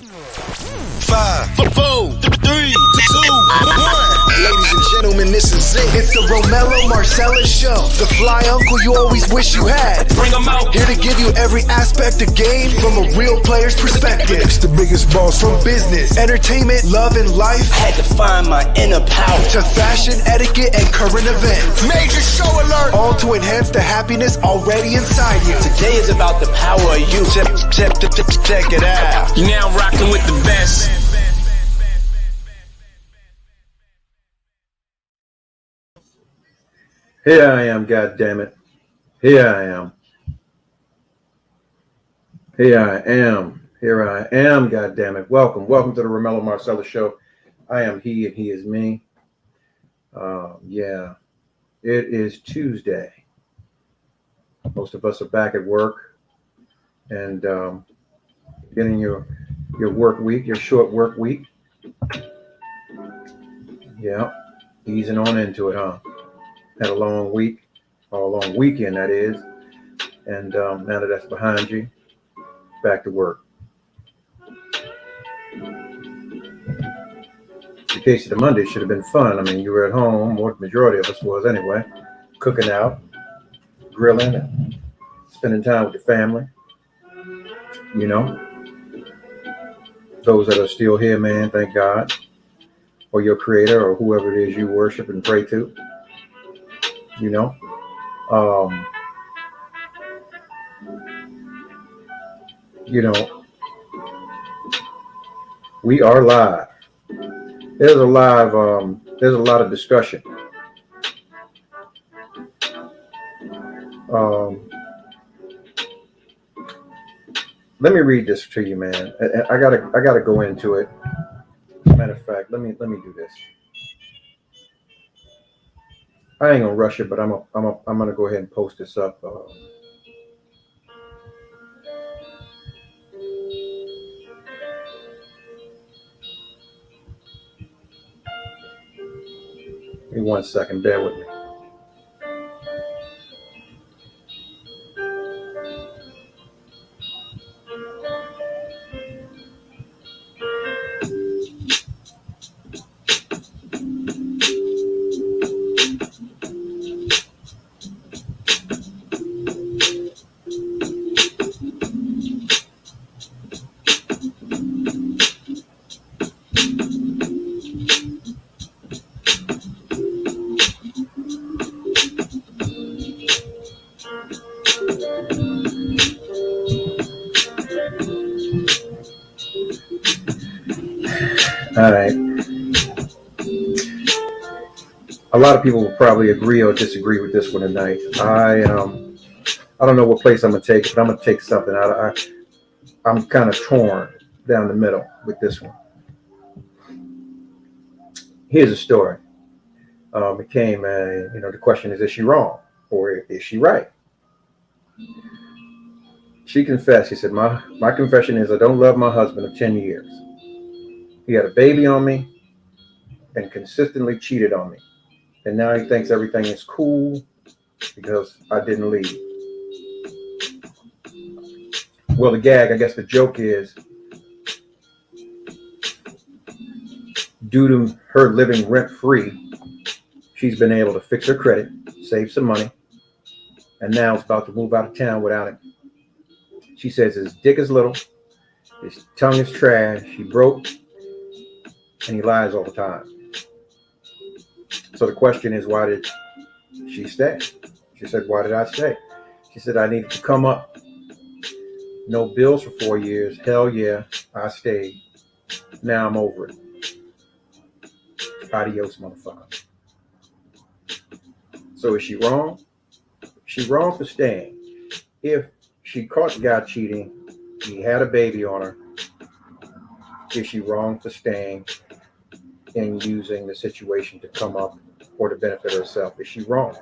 5, 4, 3, 2, 1. Ladies and gentlemen, this is it. It's the Romello Marcellus Show. The fly uncle you always wish you had. Bring 'em out. Here to give you every aspect of game from a real player's perspective. It's the biggest boss from business, entertainment, love, and life. Had to find my inner power. To fashion, etiquette, and current events. Major show alert. All to enhance the happiness already inside you. Today is about the power of you. Check it out. You're now rocking with the best. Here I am, goddammit. Here I am. Here I am, goddammit. Welcome to the Romello Marcellus Show. I am he and he is me. Yeah, it is Tuesday. Most of us are back at work and getting your work week, your short work week. Yeah, easing on into it, huh? Had a long week, or a long weekend, that is. And now that that's behind you, back to work. The case of the Monday should have been fun. I mean, you were at home, or the majority of us was anyway, cooking out, grilling, and spending time with the family. You know, those that are still here, man, thank God, or your creator, or whoever it is you worship and pray to. You know, we are live. There's a lot of discussion. Let me read this to you, man. I gotta go into it. Matter of fact, let me do this. I ain't gonna rush it, but I'm gonna go ahead and post this up. Give me 1 second, bear with me. All right. A lot of people will probably agree or disagree with this one tonight. I don't know what place I'm gonna take, but I'm gonna take something. I'm kind of torn down the middle with this one. Here's a story. It came, the question is she wrong or is she right? She confessed. She said, my confession is I don't love my husband of 10 years. He had a baby on me and consistently cheated on me. And now he thinks everything is cool because I didn't leave. Well, the gag, I guess the joke is, due to her living rent-free, she's been able to fix her credit, save some money, and now is about to move out of town without him. She says his dick is little, his tongue is trash, he broke, and he lies all the time. So the question is, why did she stay? She said, why did I stay? She said, I needed to come up. No bills for 4 years. Hell yeah, I stayed. Now I'm over it. Adios, motherfucker. So is she wrong? She's wrong for staying. If she caught the guy cheating, he had a baby on her, is she wrong for staying and using the situation to come up or to benefit herself? Is she wrong?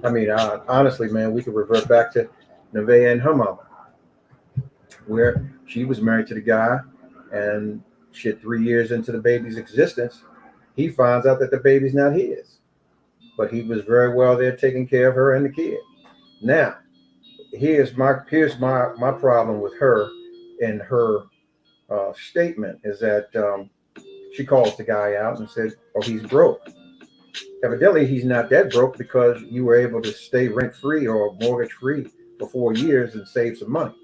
I mean, honestly, man, we could revert back to Nevaeh and her mama, where she was married to the guy, and shit, 3 years into the baby's existence, he finds out that the baby's not his. But he was very well there taking care of her and the kid. Now, here's my problem with her and her statement is that she calls the guy out and said, "Oh, he's broke." Evidently, he's not that broke because you were able to stay rent-free or mortgage-free for 4 years and save some money.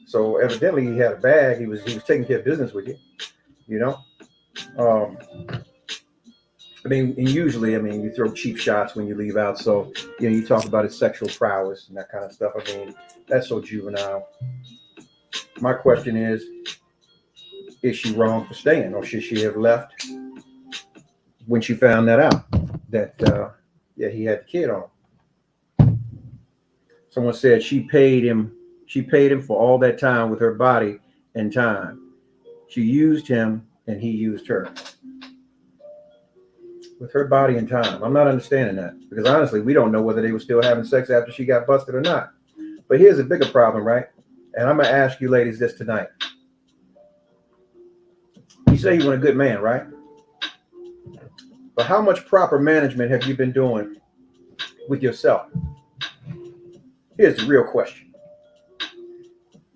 So evidently, he had a bag. He was taking care of business with you, you know. I mean, and usually, I mean, you throw cheap shots when you leave out. So, you know, you talk about his sexual prowess and that kind of stuff. I mean, that's so juvenile. My question is she wrong for staying, or should she have left when she found that out? That, yeah, he had the kid on. Someone said she paid him for all that time with her body and time. She used him and he used her. With her body and time. I'm not understanding that because honestly, we don't know whether they were still having sex after she got busted or not. But here's a bigger problem, right? And I'm going to ask you ladies this tonight. You say you want a good man, right? But how much proper management have you been doing with yourself? Here's the real question.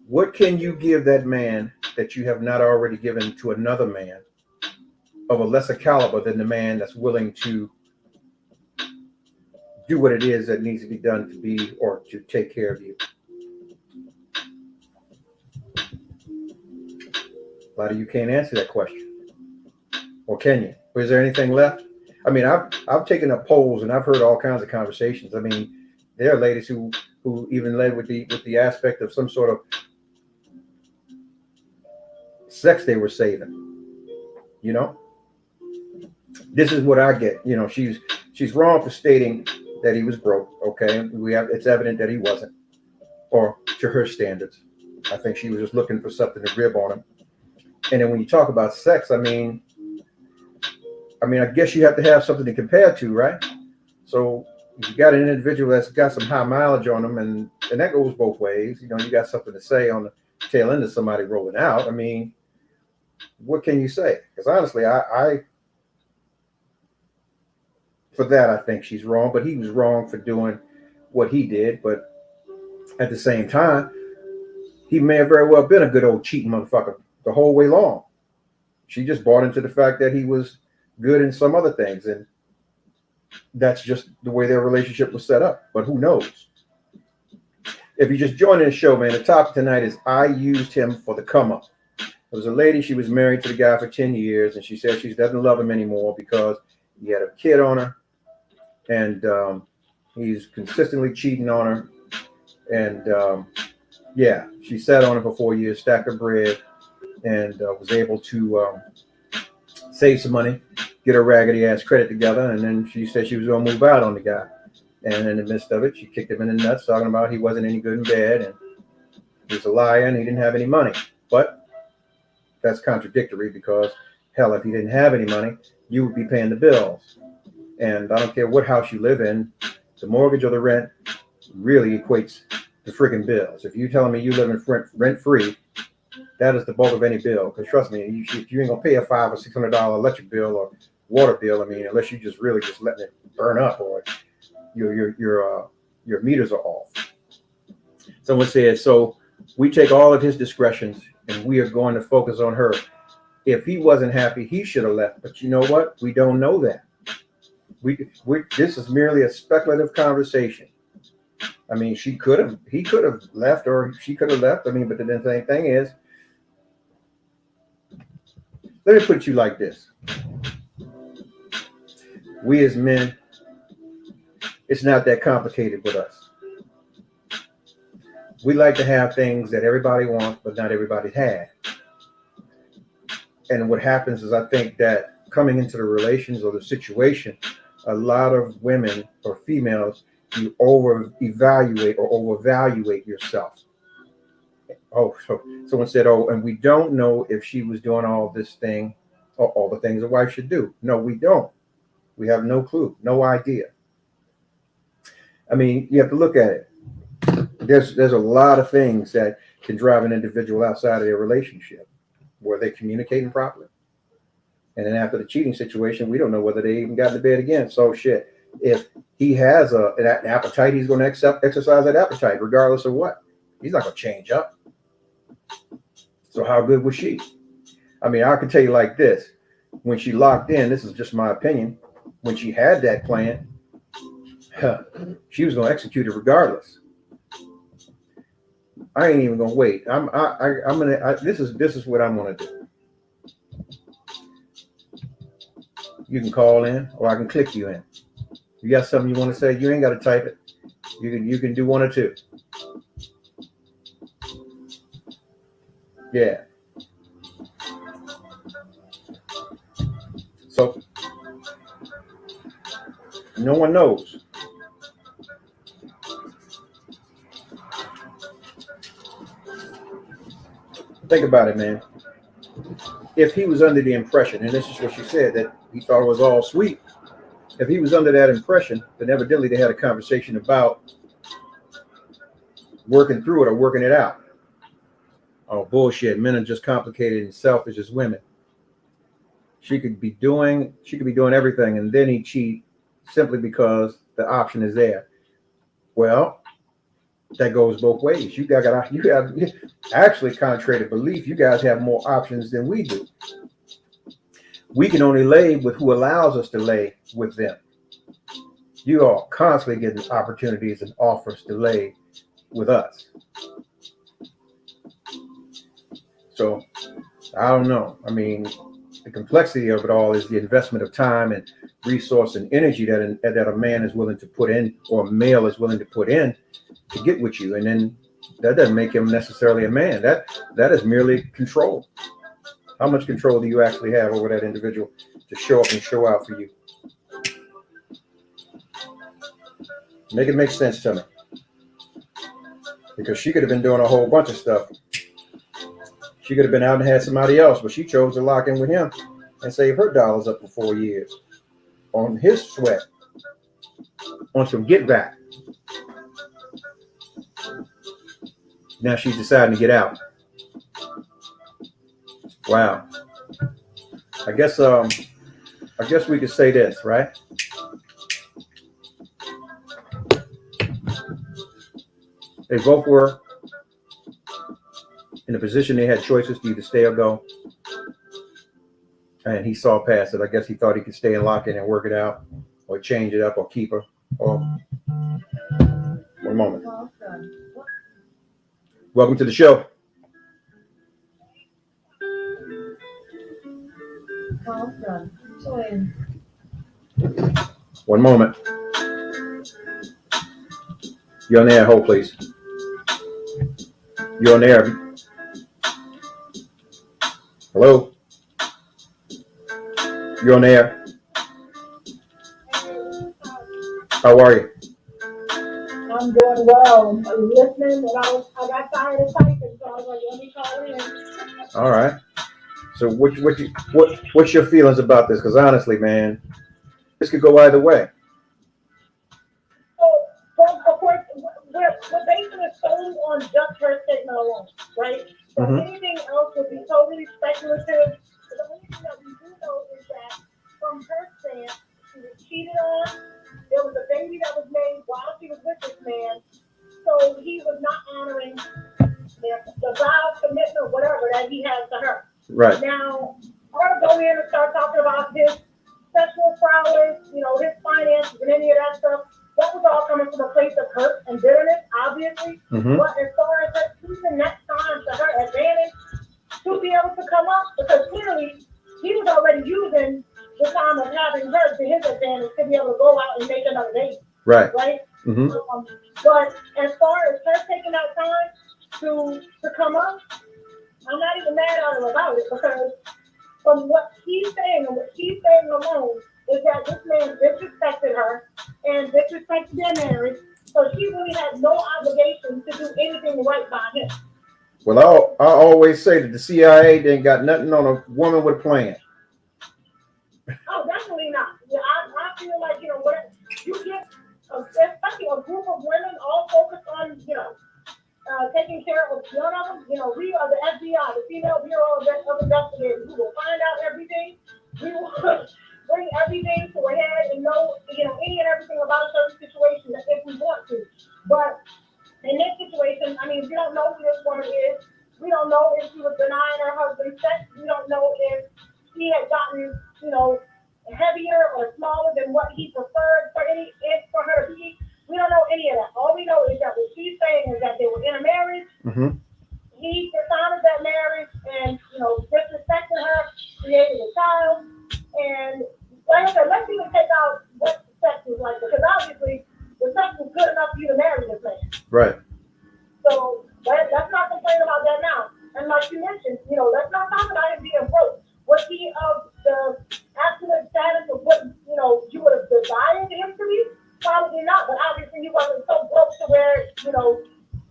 What can you give that man that you have not already given to another man of a lesser caliber than the man that's willing to do what it is that needs to be done to be or to take care of you? A lot of you can't answer that question. Or can you? Or is there anything left? I mean, I've taken up polls and I've heard all kinds of conversations. I mean, there are ladies who even led with the aspect of some sort of sex they were saving. You know? This is what I get. You know, she's wrong for stating that he was broke. Okay, it's evident that he wasn't, or to her standards. I think she was just looking for something to rib on him. And then when you talk about sex, I mean, I guess you have to have something to compare to, right? So you got an individual that's got some high mileage on them, and that goes both ways. You know, you got something to say on the tail end of somebody rolling out. I mean, what can you say? Because honestly, I for that, I think she's wrong, but he was wrong for doing what he did. But at the same time, he may have very well been a good old cheating motherfucker the whole way long. She just bought into the fact that he was good in some other things, and that's just the way their relationship was set up. But who knows? If you're just joining the show, man, the topic tonight is I used him for the come up. There was a lady, she was married to the guy for 10 years, and she said she doesn't love him anymore because he had a kid on her, and he's consistently cheating on her. And yeah, she sat on him for 4 years, stacked her bread, and was able to save some money, get her raggedy ass credit together, and then she said she was going to move out on the guy. And in the midst of it, she kicked him in the nuts, talking about he wasn't any good in bed, and he was a liar, and he didn't have any money. But that's contradictory because, hell, if he didn't have any money, you would be paying the bills. And I don't care what house you live in, the mortgage or the rent really equates to freaking bills. If you're telling me you live in rent-free, that is the bulk of any bill. Because trust me, you ain't gonna pay a $500 or $600 electric bill or water bill. I mean, unless you just really just letting it burn up or your meters are off. Someone said, so we take all of his discretions and we are going to focus on her. If he wasn't happy, he should have left. But you know what? We don't know that. This is merely a speculative conversation. I mean, he could have left, or she could have left. I mean, but the thing is, let me put it to you like this. We as men, it's not that complicated with us. We like to have things that everybody wants, but not everybody has. And what happens is, I think that coming into the relations or the situation, a lot of women or females, you over-evaluate or over-evaluate yourself. Oh, so someone said, oh, and we don't know if she was doing all this thing or all the things a wife should do. No, we don't. We have no clue, no idea. I mean, you have to look at it. There's a lot of things that can drive an individual outside of their relationship. Were they communicating properly? And then after the cheating situation, we don't know whether they even got into bed again. So shit, if he has an appetite, he's going to exercise that appetite regardless of what. He's not going to change up. So how good was she? I mean, I can tell you like this. When she locked in, this is just my opinion, when she had that plan, she was going to execute it regardless. I ain't even going to wait. This is what I'm going to do. You can call in or I can click you in. You got something you want to say, you ain't got to type it. You can do one or two. Yeah. So no one knows. Think about it, man. If he was under the impression, and this is what she said, that he thought it was all sweet. If he was under that impression, then evidently they had a conversation about working through it or working it out. Oh, bullshit. Men are just complicated and selfish as women. She could be doing everything, and then he cheat simply because the option is there. Well, that goes both ways. You got actually, contrary to belief, you guys have more options than we do. We can only lay with who allows us to lay with them. You are constantly getting opportunities and offers to lay with us. So I don't know. I mean, the complexity of it all is the investment of time and resource and energy that a man is willing to put in, or a male is willing to put in to get with you. And then that doesn't make him necessarily a man. That is merely control. How much control do you actually have over that individual to show up and show out for you? Make it make sense to me. Because she could have been doing a whole bunch of stuff. She could have been out and had somebody else, but she chose to lock in with him and save her dollars up for 4 years on his sweat, on some get back. Now she's deciding to get out. Wow. I guess we could say this, right? They both were in a position they had choices to either stay or go. And he saw past it. I guess he thought he could stay and lock in and work it out, or change it up, or keep her. Or one moment. Welcome to the show. One moment. You're on the air. Hold, please. You're on the air. Hello? You're on the air. How are you? I'm doing well. I was listening, and I got tired of typing, so I was like, let me call in. All right. So what's your feelings about this? Because honestly, man, this could go either way. So, well, of course, we're basing it solely on just her statement alone, right? So anything else would be totally speculative. The only thing that we do know is that from her stance, she was cheated on. There was a baby that was made while she was with this man. So he was not honoring the vow, commitment, whatever that he has to her. Right. Now, her to go in and start talking about his sexual prowess, his finances and any of that stuff, that was all coming from a place of hurt and bitterness, obviously. But as far as her using that time to her advantage to be able to come up, because clearly he was already using the time of having her to his advantage to be able to go out and make another baby. Right. Right? But as far as her taking that time to come up, I'm not even mad at her about it, because from what he's saying and what she's saying alone is that this man disrespected her and disrespected their marriage, so she really had no obligation to do anything right by him. Well, I always say that the CIA ain't got nothing on a woman with a plan. Oh, definitely not. Yeah, I feel like, whatever you get, especially a group of women all focused on, taking care of one of them. We are the FBI, the Female Bureau of Investigators. We will find out everything. We will bring everything to a head and know, any and everything about a certain situation if we want to. But in this situation, I mean, we don't know who this woman is. We don't know if she was denying her husband sex. We don't know if he had gotten, heavier or smaller than what he preferred for her to be. We don't know any of that. All we know is that what she's saying is that they were in a marriage. Mm-hmm. He dishonored that marriage and, disrespected her, created a child. And like I said, let's even take out what the sex was like, because obviously the sex was good enough for you to marry this man. Right. So let's not complain about that now. And like you mentioned, let's not talk about him being broke. Was he of the absolute status of what, you would have desired him to be? Probably not, but obviously he wasn't so broke to where,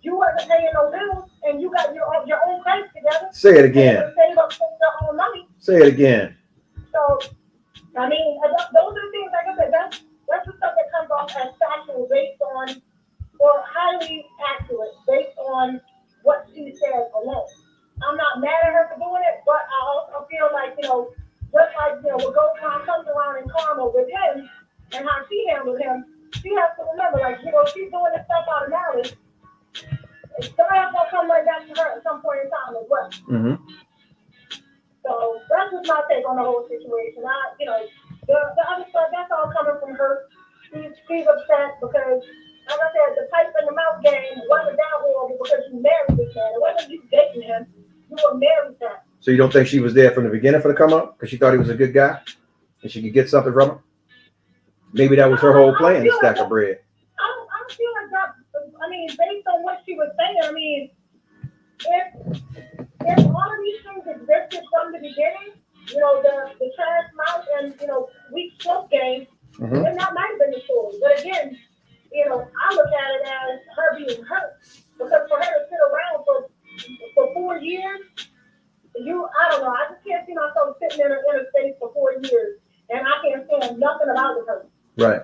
you wasn't paying no bills and you got your own place together. Say it again. Save up your own money. Say it again. So, I mean, those are the things, like I said, that's the stuff that comes off as factual based on, or highly accurate based on what she said alone. I'm not mad at her for doing it, but I also feel like, just like, what goes around comes around in karma with him and how she handled him, she has to remember, like, she's doing this stuff out of malice. Somebody else will come right back to her at some point in time as well. Mm-hmm. So that's just my take on the whole situation. The other stuff, that's all coming from her. She's upset because, like I said, the pipe in the mouth game wasn't that horrible because you married this man. It wasn't you dating him. You were married to him. So you don't think she was there from the beginning for the come up because she thought he was a good guy and she could get something from him? Maybe that was her whole plan to stack of bread. I don't feel like that. I mean, based on what she was saying, I mean, if all of these things existed from the beginning, the trash mouth and, weak stroke game, Mm-hmm. then that might have been the story. But again, I look at it as her being hurt. Because for her to sit around for 4 years, I don't know, I just can't see myself sitting in a space for 4 years and I can't stand nothing about the person. Right.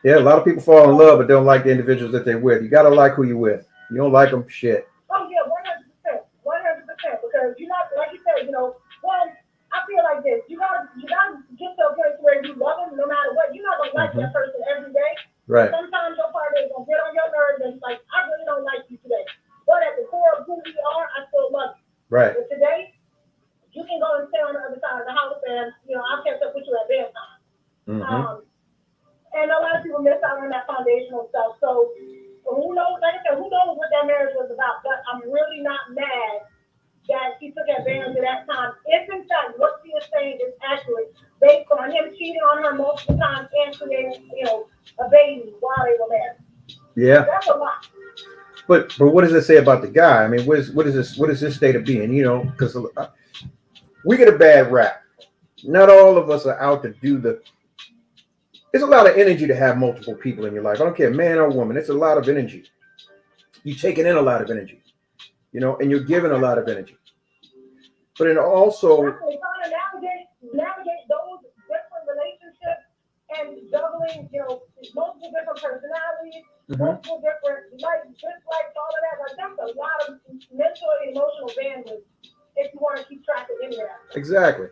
Yeah, a lot of people fall in love but don't like the individuals that they're with. You got to like who you're with. You don't like them, shit. Oh, yeah, 100%. 100%. Because you're not, like you said, one, I feel like this. You gotta get to a place where you love them no matter what. You're not going to like that person every day. Right. Sometimes your partner is going to get on your nerves and it's like, I really don't like you today. But at the core of who we are, I still love you. Right. But today, you can go and stay on the other side of the house and, I'll catch up with you at bedtime. Mm-hmm. And a lot of people miss out on that foundational stuff. So who knows, like I said, who knows what that marriage was about. But I'm really not mad that she took advantage of that time. If in fact what she is saying is accurate, based on him cheating on her multiple times and creating, a baby while they were married. Yeah. That's a lot. But what does it say about the guy? I mean, what is this state of being? Because we get a bad rap. Not all of us are out to do the. It's a lot of energy to have multiple people in your life. I don't care, man or woman. It's a lot of energy. You're taking in a lot of energy, and you're giving a lot of energy. But it also trying to navigate those different relationships and juggling, multiple different personalities, multiple different dislikes, all of that. Like that's a lot of mental and emotional bandwidth if you want to keep track of any of that. Exactly.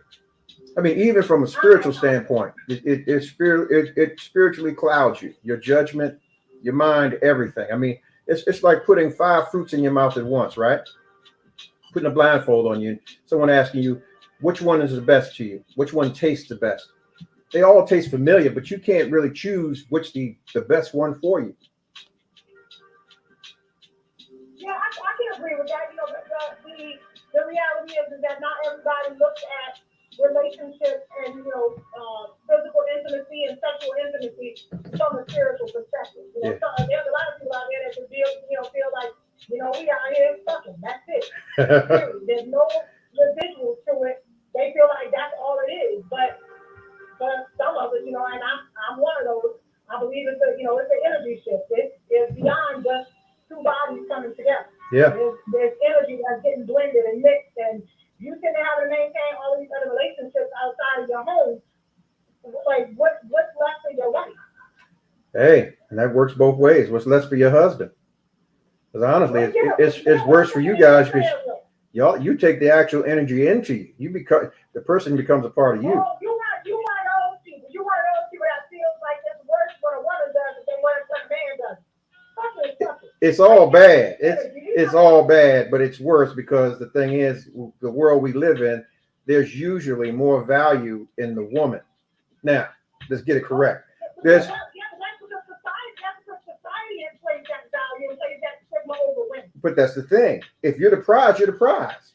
I mean, even from a spiritual standpoint, it spiritually clouds you, your judgment, your mind, everything. I mean, it's like putting 5 fruits in your mouth at once, right? Putting a blindfold on you. Someone asking you, which one is the best to you? Which one tastes the best? They all taste familiar, but you can't really choose which the best one for you. Yeah, I can agree with that. The reality is that not everybody looks at relationships and physical intimacy and sexual intimacy from a spiritual perspective. So there's a lot of people out there that feel like we out here fucking. That's it. There's no residuals to it. They feel like that's all it is. But some of it, and I'm one of those. I believe it's an energy shift. It's beyond just two bodies coming together. Yeah. There's energy that's getting blended and mixed, and you shouldn't have to maintain all of these other relationships outside of your home. Like, what's left for your wife? Hey, and that works both ways. What's left for your husband? Because honestly, it's worse for you guys because you take the actual energy into you. The person becomes a part of you. Oh, you want those people. You want those people that feels like it's worse when a woman does it than when a man does it. Fuck it. It's all bad. it's all bad, but it's worse because the thing is, the world we live in, there's usually more value in the woman. Now, let's get it correct. There's But that's the thing. If you're the prize, you're the prize.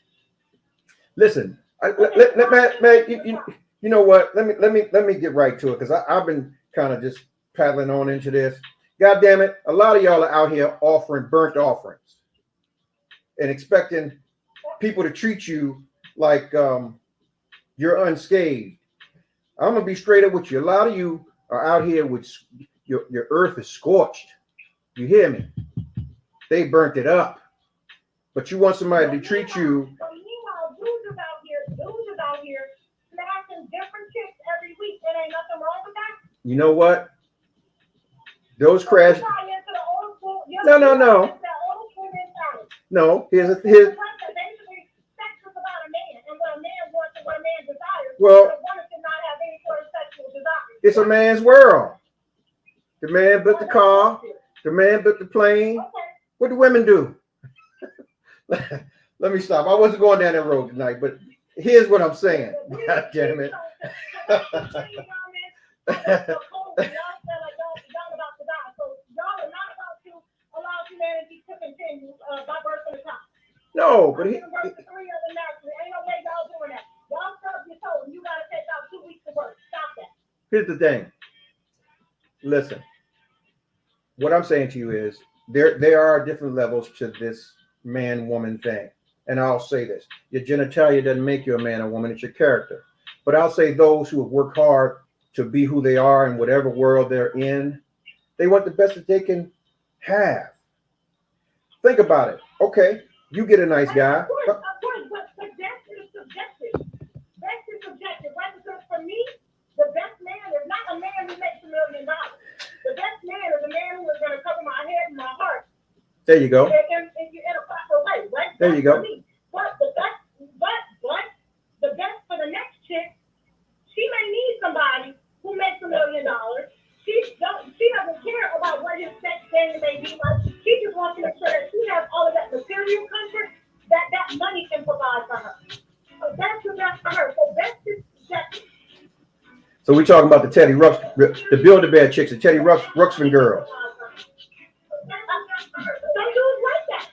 Listen, you know what? Let me get right to it because I've been kind of just paddling on into this. God damn it! A lot of y'all are out here offering burnt offerings and expecting people to treat you like you're unscathed. I'm gonna be straight up with you. A lot of you are out here with your earth is scorched. You hear me? They burnt it up. But you want somebody to treat you. So meanwhile, dudes is out here smashing different chicks every week. There ain't nothing wrong with that. You know what? Those crash. No. No. Here's. Well, it's a man's world. The man built the car. The man built the plane. What do women do? Let me stop. I wasn't going down that road tonight, but here's what I'm saying. God damn it. No, but here's the thing. Listen, what I'm saying to you is there are different levels to this man-woman thing. And I'll say this. Your genitalia doesn't make you a man or woman. It's your character. But I'll say those who have worked hard to be who they are in whatever world they're in, they want the best that they can have. Think about it. Okay, you get a nice guy. Of course, but best is subjective. Best is subjective. Right? Because for me, the best man is not a man who makes $1 million. The best man is a man who is going to cover my head and my heart. There you go. In a proper way, right? There you go. But the best for the next chick, she may need somebody who makes $1 million. She doesn't care about what his sex game may be like. She just wants to make sure that she has all of that material comfort that money can provide for her. So that's the best for her. So best is subjective. So we're talking about the Teddy Ruxpin, the Build-A-Bear chicks, the Teddy Ruxpin girls. Some dudes like that.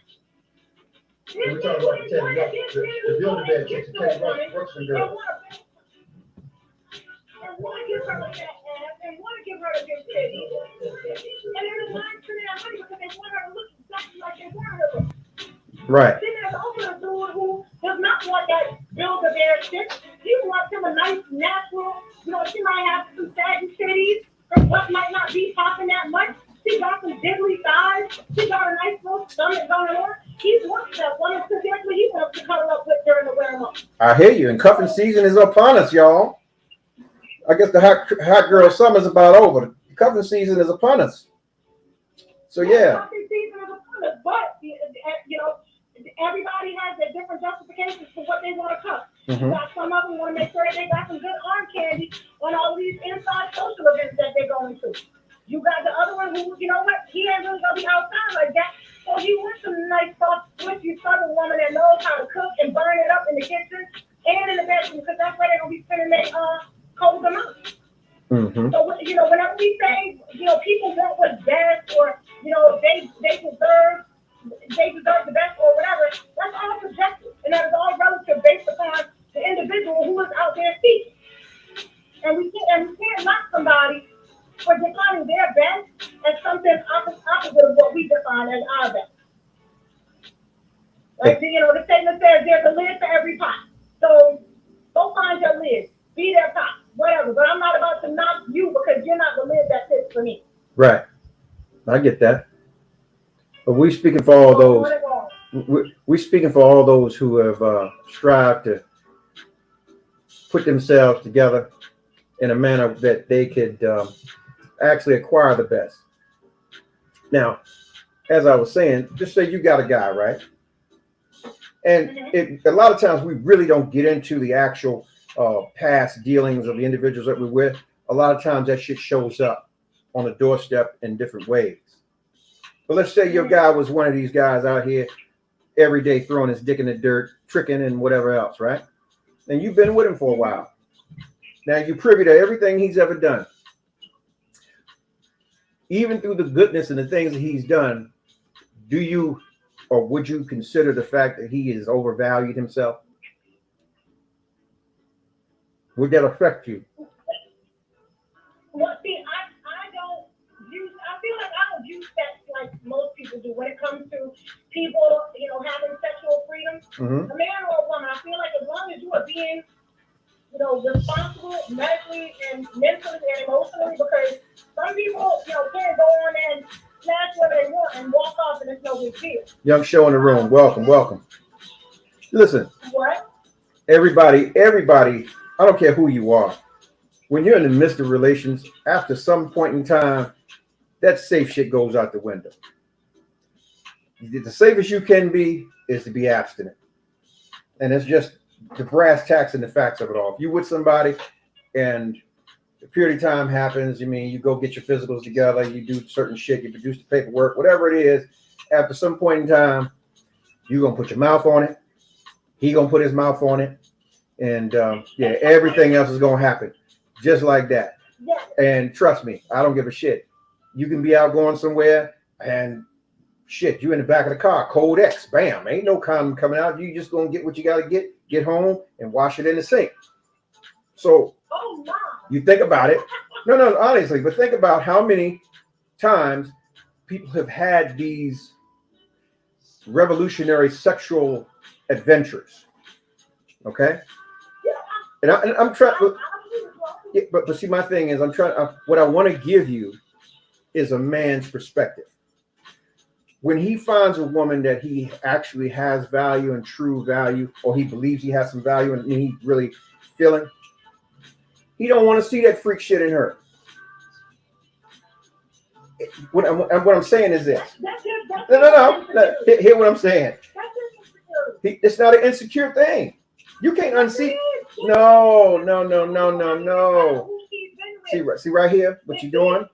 We're talking about the Build-A-Bear chicks, the Teddy Ruxpin girls. And want to give her that ass, and want to give her a good titty. And they're lying to that money because they want her to look exactly like they want her to look. Right. Then there's also a dude who does not want that Build-A-Bear chick. He wants him a nice, natural, she might have some saggy titties, her butt might not be popping that much. She got some diddly thighs. She got a nice little stomach going on. He wants that woman because that's what he wants to cuddle up with during the winter months. I hear you. And cuffing season is upon us, y'all. I guess the hot girl summer's about over. The cuffing season is upon us. So yeah. Cuffing season is upon us, but everybody has their different justifications for what they want to cuff. Mm-hmm. Some of them want to make sure that they got some good arm candy on all these inside social events that they're going to. You got the other one who, you know what, he ain't really gonna be outside like that. So he wants some nice, soft, squishy southern woman that knows how to cook and burn it up in the kitchen and in the bedroom because that's where they're gonna be spending their cold months. Mm-hmm. So whenever we say, people want what's best or they deserve the best or whatever, that's all subjective and that is all relative based upon the individual who is out there speaking. And we can't knock somebody for defining their best as something opposite of what we define as our best. Like the statement says there's a lid for every pot. So go find your lid, be their pot, whatever. But I'm not about to knock you because you're not the lid that fits for me. Right. I get that. But we speaking for all those. We speaking for all those who have strived to put themselves together in a manner that they could actually acquire the best. Now, as I was saying, just say you got a guy, right? And a lot of times we really don't get into the actual past dealings of the individuals that we're with. A lot of times that shit shows up on the doorstep in different ways. But let's say your guy was one of these guys out here every day throwing his dick in the dirt, tricking and whatever else, right? And you've been with him for a while. Now you're privy to everything he's ever done. Even through the goodness and the things that he's done, do you or would you consider the fact that he has overvalued himself? Would that affect you? Well, see, I don't use, I feel like I don't use sex like most people do when it comes to people, you know, having sexual freedom. A man or a woman, I feel like as long as you are being, you know, responsible medically and mentally and emotionally, because some people, you know, can go on and snatch whatever they want and walk off and it's no big deal. Young show in the room. Welcome, welcome. Listen. What? Everybody, I don't care who you are. When you're in the midst of relations, after some point in time, that safe shit goes out the window. The safest you can be is to be abstinent. And it's just the brass tacks and the facts of it all. If you're with somebody and the period of time happens, you go get your physicals together, you do certain shit, you produce the paperwork, whatever it is, after some point in time, you're going to put your mouth on it. He going to put his mouth on it. And yeah, everything else is going to happen. Just like that. Yeah. And trust me, I don't give a shit. You can be out going somewhere and shit, you in the back of the car, Code X, bam, ain't no condom coming out. You just gonna get what you gotta get home and wash it in the sink. So you think about it. No, honestly, but think about how many times people have had these revolutionary sexual adventures. Okay? And I'm trying. Yeah, but see, my thing is, what I want to give you is a man's perspective. When he finds a woman that he actually has value and true value, or he believes he has some value and he really feeling, he don't want to see that freak shit in her. What I'm saying is this. No. Hear what I'm saying. It's not an insecure thing. You can't unsee. No. See right here, what you doing?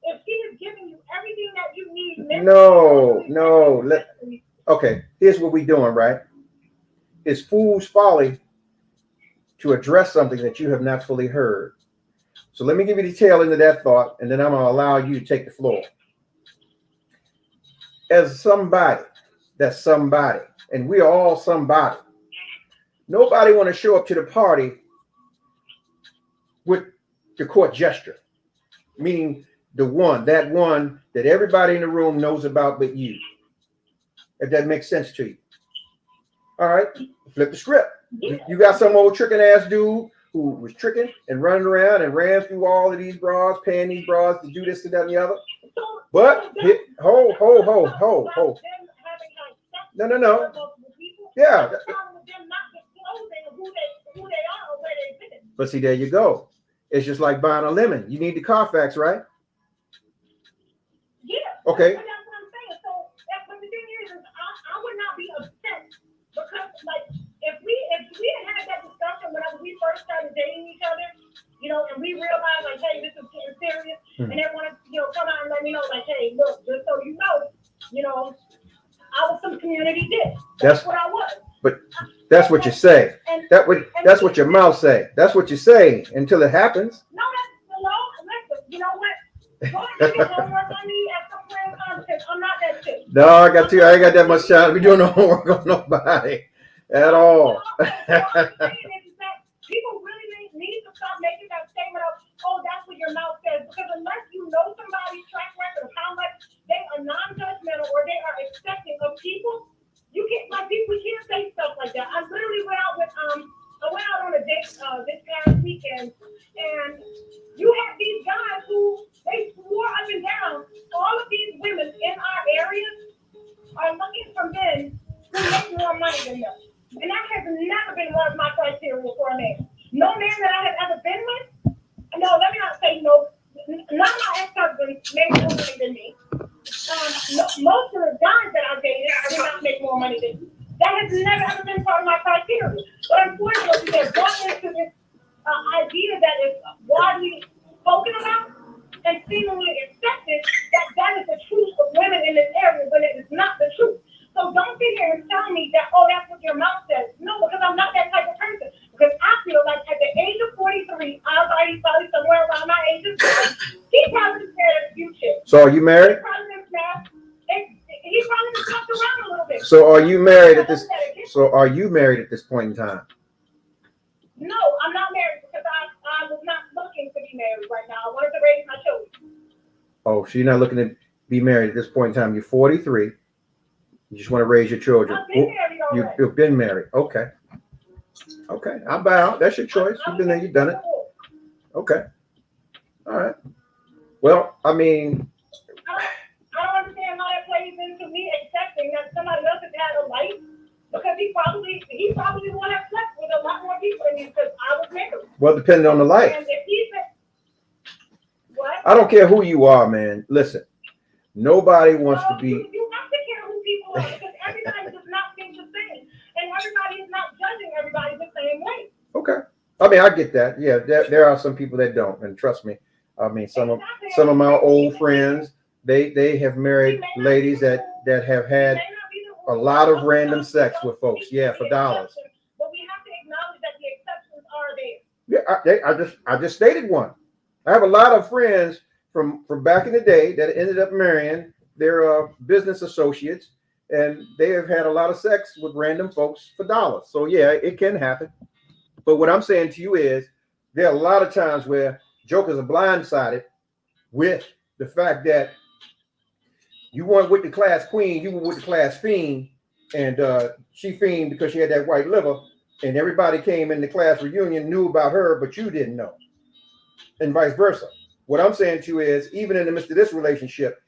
If he is giving you everything that you need. No. Okay, here's what we doing, right? It's fool's folly to address something that you have not fully heard. So let me give you the tail end of that thought, and then I'm going to allow you to take the floor. As somebody, that's somebody, and we are all somebody. Nobody want to show up to the party with the court gesture, meaning that one that everybody in the room knows about but you. If that makes sense to you. All right, flip the script. You got some old tricking ass dude who was tricking and running around and ran through all of these bras, paying these bras to do this and that and the other. But ho. No. Yeah. But see, there you go. It's just like buying a lemon. You need the Carfax, right? Yeah. Okay. But that's what I'm saying. So but the thing is I would not be upset because, like, if we had that discussion whenever we first started dating each other, you know, and we realized, like, hey, this is getting serious, and they wanted to, you know, come out and let me know, like, hey, look, just so you know, I was some community dick. That's what I was. But that's what you say. That's what your mouth say. That's what you say until it happens. No, listen, you know what? Go ahead and do homework on me at some point in time because I'm not that chick. No, I ain't got that much time to be doing no homework on nobody at all. People really need to stop making that statement of, oh, that's what your mouth says. Because unless you know somebody's track record of how much they are non-judgmental or they are accepting of people, you can't, like, we can't say stuff like that. I literally went out on a date this past weekend, and you had these guys who they swore up and down all of these women in our area are looking for men who make more money than them. And that has never been one of my criteria for a man. No man that I have ever been with, no, let me not say no, none of my ex-husbands made more money than me. Most of the guys that I dated did not make more money than me. That has never ever been part of my criteria. But unfortunately, they're brought into this idea that is widely spoken about, and seemingly accepted that is the truth of women in this area when it is not the truth. So don't sit here and tell me that, oh, that's what your mouth says. No, because I'm not that type of person. Because I feel like at the age of 43, I'm probably somewhere around my age of 20, he probably said a few shit. So are you married? He probably just fucked around a little bit. So are you married at this? So are you married at this point in time? No, I'm not married because I was not looking to be married right now. I wanted to raise my children. Oh, so you're not looking to be married at this point in time. You're 43. You just want to raise your children. I've been married already. You've been married. Okay. Okay. I bow. That's your choice. You've been there. You've done it. Okay. All right. Well, I mean, I don't understand how that plays into me accepting that somebody else has had a life, because he probably would have slept with a lot more people than me because I was married. well, depending on the life. And if he said, what? I don't care who you are, man. Listen, nobody wants to be. You have to care who people are because everybody does not think the same, and everybody is not judging everybody the same way. Okay. I mean, I get that. Yeah, there are some people that don't, and trust me. I mean, some of my old friends, they have married ladies that have had a lot of random sex with folks. Yeah, for dollars. But we have to acknowledge that the exceptions are there. Yeah, I just stated one. I have a lot of friends from back in the day that ended up marrying their business associates, and they have had a lot of sex with random folks for dollars. So yeah, it can happen. But what I'm saying to you is, there are a lot of times where jokers are blindsided with the fact that you weren't with the class queen, you were with the class fiend, and she fiend because she had that white liver, and everybody came in the class reunion, knew about her, but you didn't know, and vice versa. What I'm saying to you is, even in the midst of this relationship,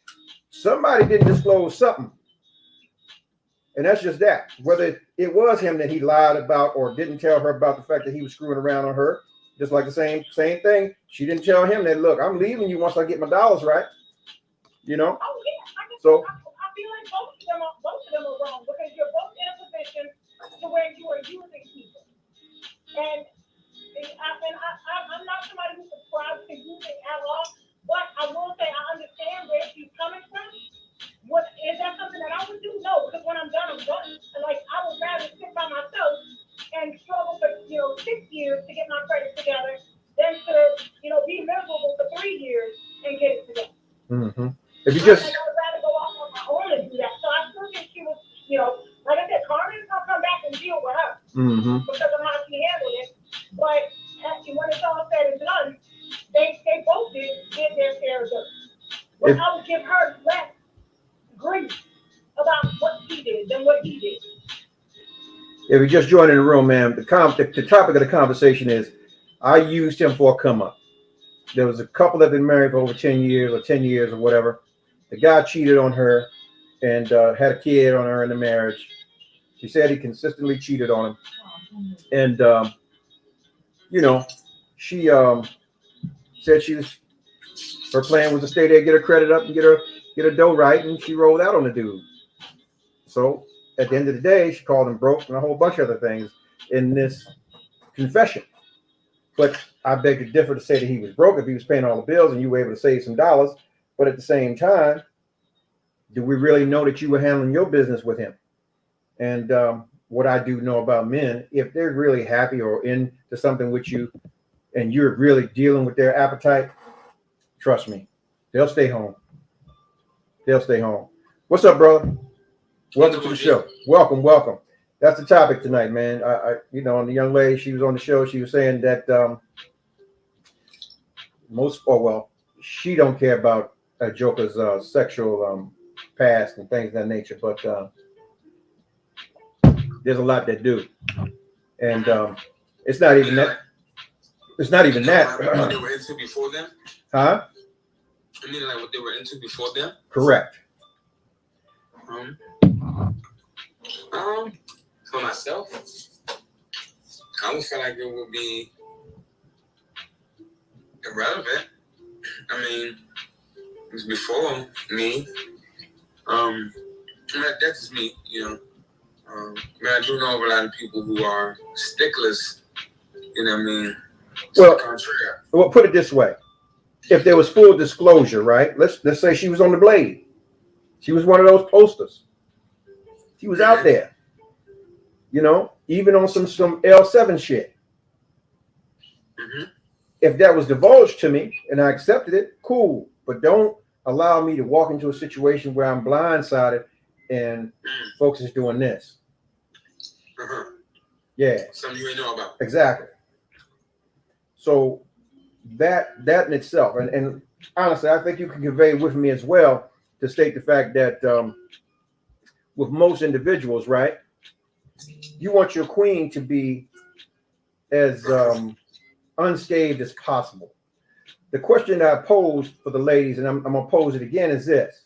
somebody didn't disclose something, and that's just that. Whether it was him that he lied about or didn't tell her about the fact that he was screwing around on her, just like the same thing. She didn't tell him that, look, I'm leaving you once I get my dollars right. You know? Oh yeah, I So feel like both of them are wrong because you're both in a position to where you are using people. And I'm not somebody who subscribes to using at all, but I will say I understand where she's coming from. What is that something that I would do? No, because when I'm done, I'm done. And like I would rather sit by myself and struggle for 6 years to get my credit together than to be miserable for 3 years and get it together. mm-hmm. If you just, I would rather go off on my own and do that. So I still think she was, like I said, Carmen's gonna come back and deal with her mm-hmm. because of how she handled it. But when it's all said and done, they both did their share of dirt. But I would give her less grief about what she did than what he did. If you're just joining the room, man, the topic of the conversation is, I used him for a come up. There was a couple that had been married for over 10 years or 10 years or whatever. The guy cheated on her and had a kid on her in the marriage. She said he consistently cheated on him. And, she said her plan was to stay there, get her credit up and get her dough right. And she rolled out on the dude. So at the end of the day, she called him broke and a whole bunch of other things in this confession. But I beg to differ to say that he was broke if he was paying all the bills and you were able to save some dollars. But at the same time, do we really know that you were handling your business with him? And what I do know about men, if they're really happy or into something with you and you're really dealing with their appetite, trust me, they'll stay home. They'll stay home. What's up, brother? Welcome to the show. Welcome. That's the topic tonight, man. And the young lady, she was on the show. She was saying that she don't care about a joker's sexual past and things of that nature, but there's a lot that do, and it's not even that. It's not even that. What they were into before them? Huh? I mean, like what they were into before them? Correct. For myself, I would feel like it would be irrelevant. I mean, it was before me. That's just me, I do know of a lot of people who are sticklers, Well, put it this way. if there was full disclosure, right? Let's say she was on the blade. She was one of those posters. She was out there, you know, even on some L7 shit. Mm-hmm. If that was divulged to me and I accepted it, cool. But don't allow me to walk into a situation where I'm blindsided and folks is doing this. Uh-huh. Yeah. Something you ain't know about. Exactly. So that in itself, and honestly, I think you can convey with me as well to state the fact that with most individuals, right, you want your queen to be as unscathed as possible. The question that I posed for the ladies, and I'm gonna pose it again, is this: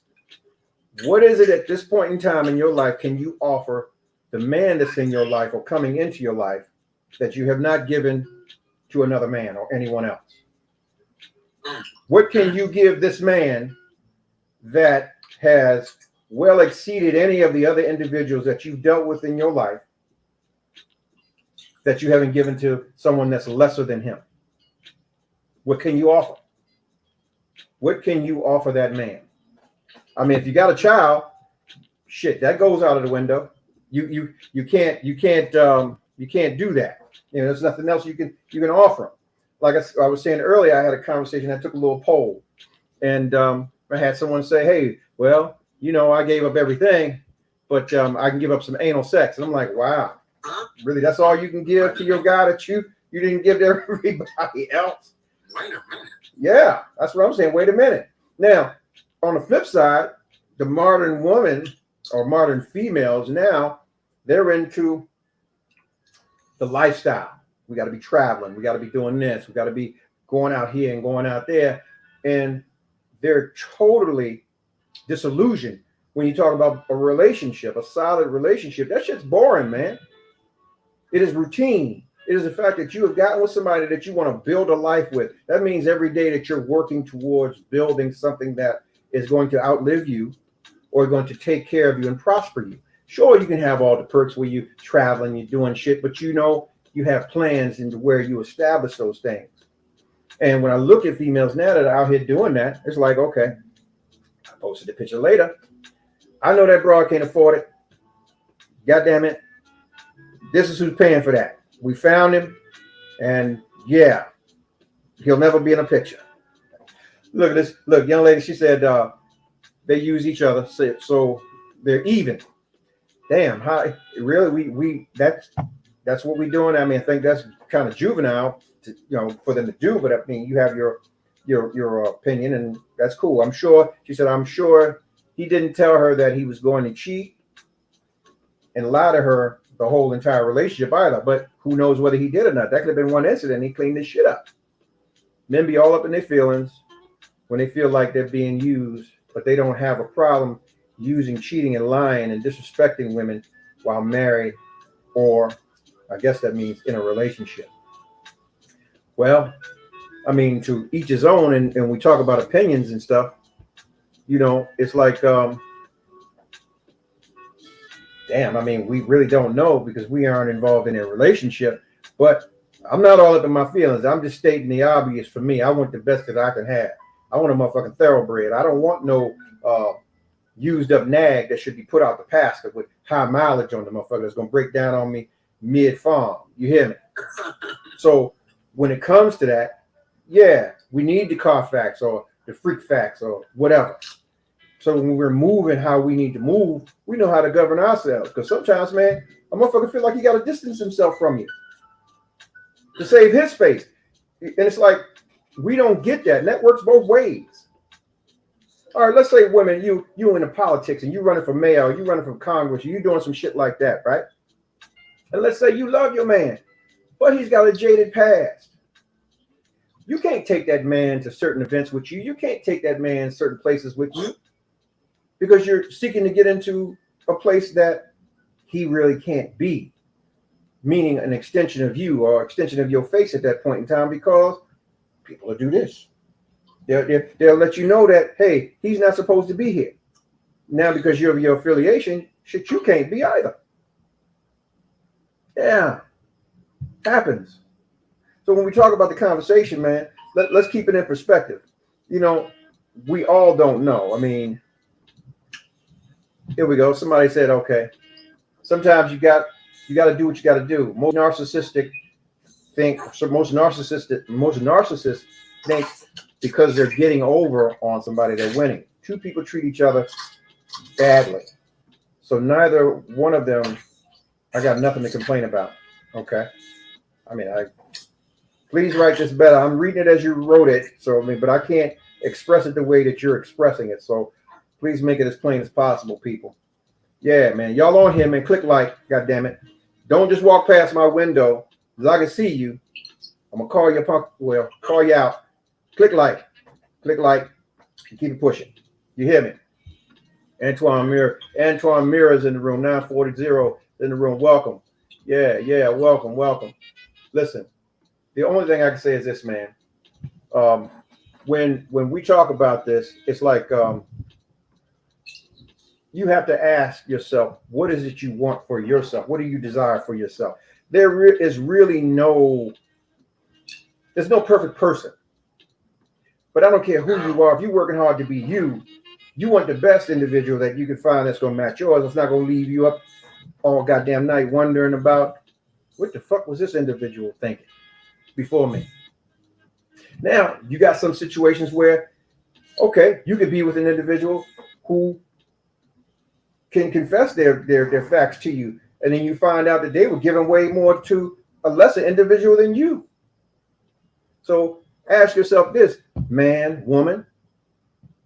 what is it at this point in time in your life can you offer the man that's in your life or coming into your life that you have not given to another man or anyone else? What can you give this man that has well exceeded any of the other individuals that you've dealt with in your life that you haven't given to someone that's lesser than him? What can you offer? What can you offer that man? I mean, if you got a child, shit, that goes out of the window. You can't do that. You know, there's nothing else you can offer him. Like I was saying earlier, I had a conversation. I took a little poll, and I had someone say, "Hey, well, you know, I gave up everything, but I can give up some anal sex." And I'm like, "Wow, really? That's all you can give to your guy that you didn't give to everybody else?" Wait a minute. Yeah, that's what I'm saying. Wait a minute. Now, on the flip side, the modern woman or modern females now, they're into the lifestyle. We got to be traveling. We got to be doing this. We got to be going out here and going out there. And they're totally disillusioned when you talk about a relationship, a solid relationship. That shit's boring, man. It is routine. It is the fact that you have gotten with somebody that you want to build a life with. That means every day that you're working towards building something that is going to outlive you or going to take care of you and prosper you. Sure, you can have all the perks where you're traveling, you're doing shit, but you know you have plans into where you establish those things. And when I look at females now that are out here doing that, it's like, okay, I posted the picture later. I know that broad can't afford it. God damn it. This is who's paying for that. We found him, and yeah, he'll never be in a picture. Look at this. Look, young lady, she said they use each other, so they're even. Damn, how really we that's what we're doing. I mean, I think that's kind of juvenile to, you know, for them to do, but I mean, you have your opinion, and that's cool. I'm sure, she said, I'm sure he didn't tell her that he was going to cheat and lie to her the whole entire relationship either, but who knows whether he did or not. That could have been one incident. He cleaned this shit up. Men be all up in their feelings when they feel like they're being used, but they don't have a problem using cheating and lying and disrespecting women while married, or I guess that means in a relationship. Well, I mean, to each his own, and we talk about opinions and stuff, you know, it's like, damn, I mean, we really don't know because we aren't involved in a relationship, but I'm not all up in my feelings. I'm just stating the obvious for me. I want the best that I can have. I want a motherfucking thoroughbred. I don't want no used up nag that should be put out the pasture with high mileage on the motherfucker that's going to break down on me mid-farm. You hear me? So when it comes to that, yeah, we need the Carfax or the Freak Facts or whatever. So when we're moving how we need to move, we know how to govern ourselves. Because sometimes, man, a motherfucker feel like he got to distance himself from you to save his face. And it's like, we don't get that. And that works both ways. All right, let's say women, you in the politics and you running for mayor, or you running for Congress, or you doing some shit like that, right? And let's say you love your man, but he's got a jaded past. You can't take that man to certain events with you. You can't take that man certain places with you because you're seeking to get into a place that he really can't be, meaning an extension of you or extension of your face at that point in time, because people will do this. They'll let you know that, hey, he's not supposed to be here. Now, because you're of your affiliation, shit, you can't be either. Yeah, happens. So when we talk about the conversation, man, let's keep it in perspective. you know, we all don't know. I mean, here we go. Somebody said, okay, sometimes you got to do what you got to do. Most narcissists think because they're getting over on somebody, they're winning. Two people treat each other badly. So neither one of them, I got nothing to complain about. Okay. I mean, please write this better. I'm reading it as you wrote it. So, I mean, but I can't express it the way that you're expressing it. So please make it as plain as possible, people. Yeah, man. Y'all on here, man. Click like, God damn it. Don't just walk past my window because I can see you. I'm going to call you call you out. Click like, and keep it pushing. You hear me? Antoine Mira is in the room. 940 in the room. Welcome. Yeah, welcome. Listen, the only thing I can say is this, man. When we talk about this, it's like you have to ask yourself, what is it you want for yourself? What do you desire for yourself? There's no perfect person. But I don't care who you are. If you're working hard to be you, you want the best individual that you can find that's going to match yours. It's not going to leave you up all goddamn night wondering about what the fuck was this individual thinking before me. Now, you got some situations where, okay, you could be with an individual who can confess their facts to you, and then you find out that they were giving way more to a lesser individual than you. So ask yourself this, man, woman,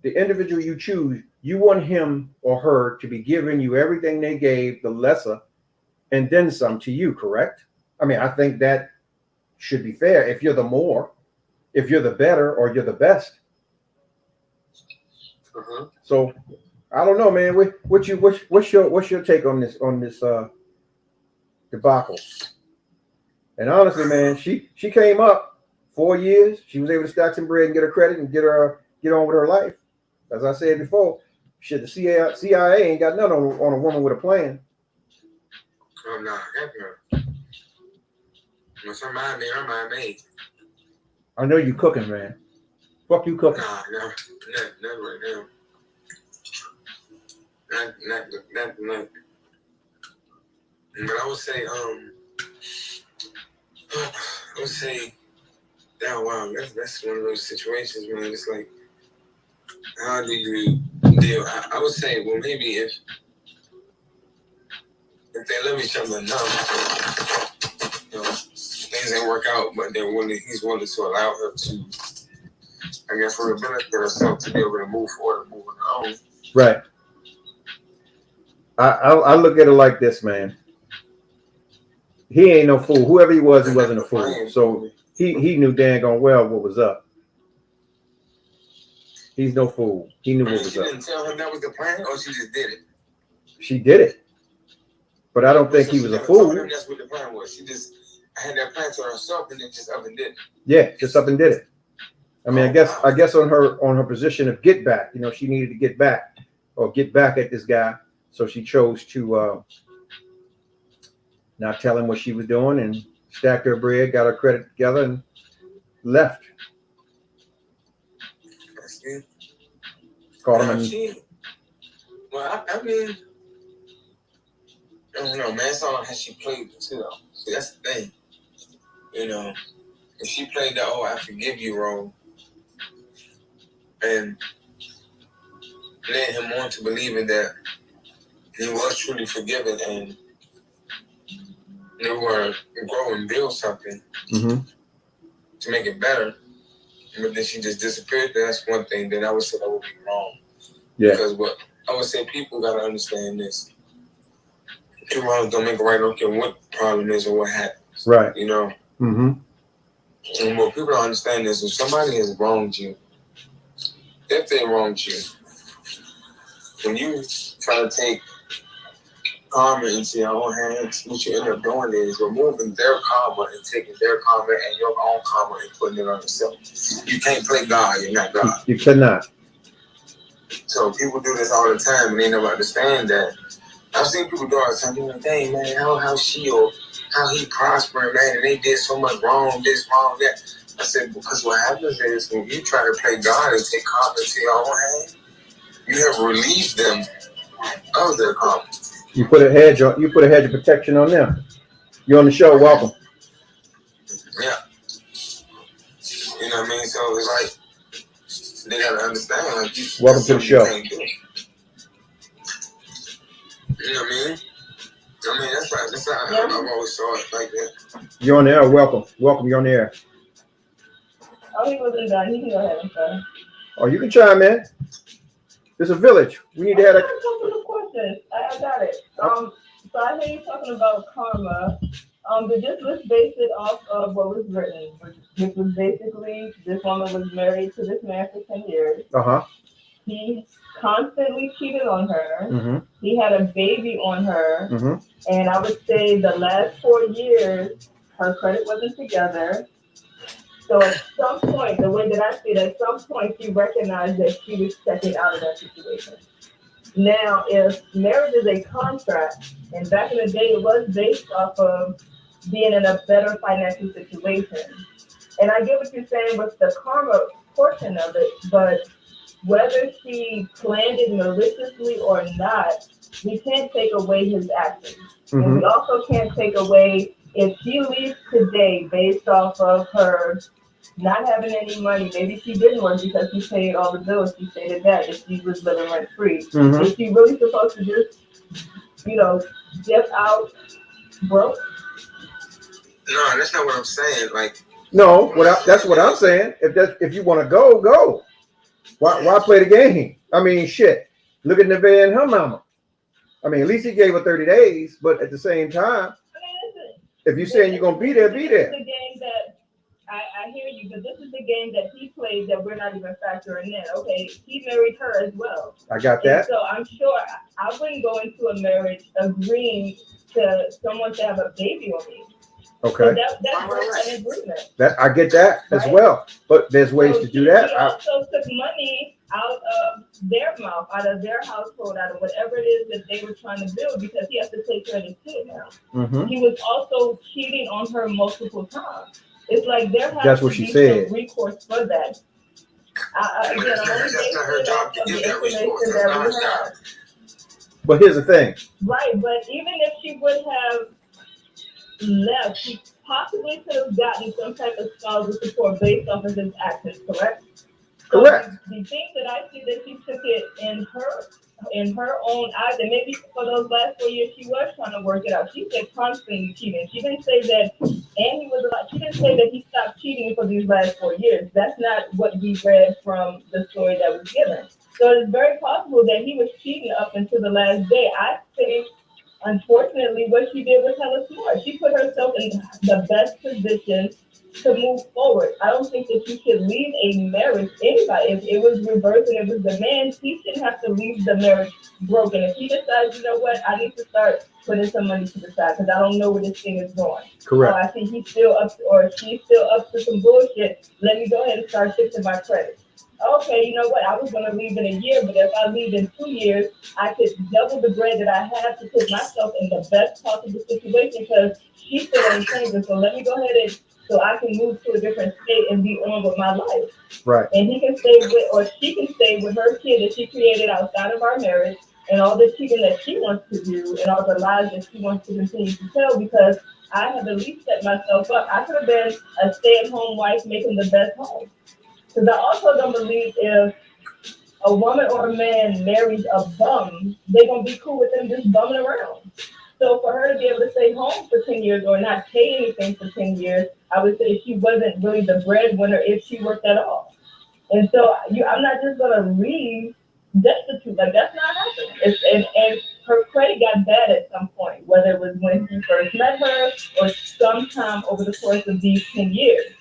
the individual you choose, you want him or her to be giving you everything they gave the lesser and then some to you, correct? I mean, I think that should be fair. If you're the more, if you're the better, or you're the best. So I don't know, man. What's your take on this debacle? And honestly, man, she came up 4 years. She was able to stack some bread and get her credit and get on with her life. As I said before, shit, the CIA ain't got nothing on a woman with a plan. I'm not happy. When somebody made her mind made. I know you cooking, man. Fuck you cooking. Nah, not right now. Not. But I would say, yeah, wow, that's one of those situations, man. It's like, how do you deal? I would say, well, maybe if they love each other enough, you know, things ain't work out, but he's willing to allow her to, I guess, rehabilitate herself to be able to move forward and move on her own. Right. I look at it like this, man. He ain't no fool. Whoever he was, he wasn't a fool. So he knew dang on well what was up. He's no fool. He knew what was up. She didn't tell him that was the plan, or she just did it? She did it. But I don't think he was a fool. That's what the plan was. She just had that plan to herself and then just up and did it. Yeah, just up and did it. I mean, I guess on her position of get back, you know, she needed to get back or get back at this guy. So she chose to not tell him what she was doing and stacked her bread, got her credit together, and left. That's good. Called him. Well, I mean, I don't know, man. It's all how she played it too, though. See, that's the thing. You know, if she played the "oh, I forgive you" role and led him on to believing that he was truly forgiven and they were grow and build something to make it better, but then she just disappeared, that's one thing. Then I would say that would be wrong. Yeah. Because what I would say, people gotta understand this. Two wrongs don't make a right. I don't care what the problem is or what happens. Right. You know. And what people don't understand is, if somebody has wronged you, if they wronged you, when you try to take karma into your own hands, what you end up doing is removing their karma and taking their karma and your own karma and putting it on yourself. You can't play God. You're not God. You cannot. So people do this all the time and they never understand that. I've seen people do all the time. They're like, dang, man, how she or how he prospering, man, and they did so much wrong, this, wrong, that. I said, because what happens is when you try to play God and take karma into your own hand, you have relieved them of their karma. You put a hedge of protection on them. You're on the show. Welcome. Yeah. You know what I mean? So it's like they gotta understand, like, welcome to the show. You know what I mean? That's how I've always saw it like that. You're on the air. Welcome. You're on the air. Oh, he wasn't done. He can go ahead and start. Oh, you can chime in. There's a village. We need to have a couple of questions. I got it. So I hear you talking about karma. But just let's base it off of what was written, which was basically this woman was married to this man for 10 years. He constantly cheated on her. Mm-hmm. He had a baby on her. Mm-hmm. And I would say the last 4 years, her credit wasn't together. So at some point, the way that I see it, at some point she recognized that she was checking out of that situation. Now, if marriage is a contract, and back in the day it was based off of being in a better financial situation. And I get what you're saying with the karma portion of it, but whether she planned it maliciously or not, we can't take away his actions. Mm-hmm. And we also can't take away, if she leaves today based off of her not having any money, maybe she didn't work because she paid all the bills, she stated that, if she was living rent free. Mm-hmm. Is she really supposed to just, dip out broke? No, that's not what I'm saying. Like, no, that's what I'm saying. If you want to go. Why play the game? I mean, shit. Look at Nevaeh and her mama. I mean, at least he gave her 30 days, but at the same time, if you're saying you're gonna be there, be there. This is the game that I hear you, but this is the game that he played that we're not even factoring in. Okay, he married her as well. I got that. And so I'm sure I wouldn't go into a marriage agreeing to someone to have a baby on me. Okay. So that's an agreement. I get that as well, but there's ways to do that. He also took money out of their mouth, out of their household, out of whatever it is that they were trying to build, because he has to take care of his kid now. Mm-hmm. He was also cheating on her multiple times. It's like there has to be some recourse for that. Again, I'm only basing it off of the information that we have. But here's the thing. Right, but even if she would have left, she possibly could have gotten some type of spousal support based off of his actions, correct? Correct. So the thing that I see that she took it in her own eyes, and maybe for those last 4 years she was trying to work it out. She said constantly cheating. She didn't say that, she didn't say that he stopped cheating for these last 4 years. That's not what we read from the story that was given. So it's very possible that he was cheating up until the last day. I think, unfortunately, what she did was hella smart. She put herself in the best position to move forward. I don't think that you should leave a marriage, anybody. If it was reversed and it was the man, he shouldn't have to leave the marriage broken. If he decides, you know what, I need to start putting some money to the side because I don't know where this thing is going. Correct. So I think he's still up, or she's still up to some bullshit. Let me go ahead and start fixing my credit. Okay, you know what? I was going to leave in a year, but if I leave in 2 years, I could double the bread that I have to put myself in the best possible situation because she's still in changing. So let me go ahead and so I can move to a different state and be on with my life. Right. And he can stay with, or she can stay with her kid that she created outside of our marriage and all the cheating that she wants to do and all the lies that she wants to continue to tell because I have at least set myself up. I could have been a stay-at-home wife making the best home. Because I also don't believe if a woman or a man marries a bum, they're going to be cool with them just bumming around. So for her to be able to stay home for 10 years or not pay anything for 10 years, I would say she wasn't really the breadwinner if she worked at all. And so I'm not just going to leave destitute. Like, that's not happening. And her credit got bad at some point, whether it was when he first met her or sometime over the course of these 10 years.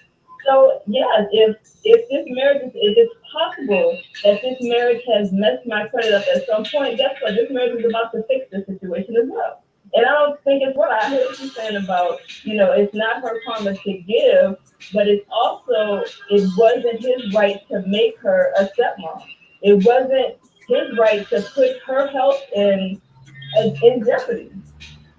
So, yeah, if this marriage, if it's possible that this marriage has messed my credit up at some point, guess what? This marriage is about to fix this situation as well. And I don't think it's what I heard you saying about, it's not her karma to give, but it's also, it wasn't his right to make her a stepmom. It wasn't his right to put her health in jeopardy.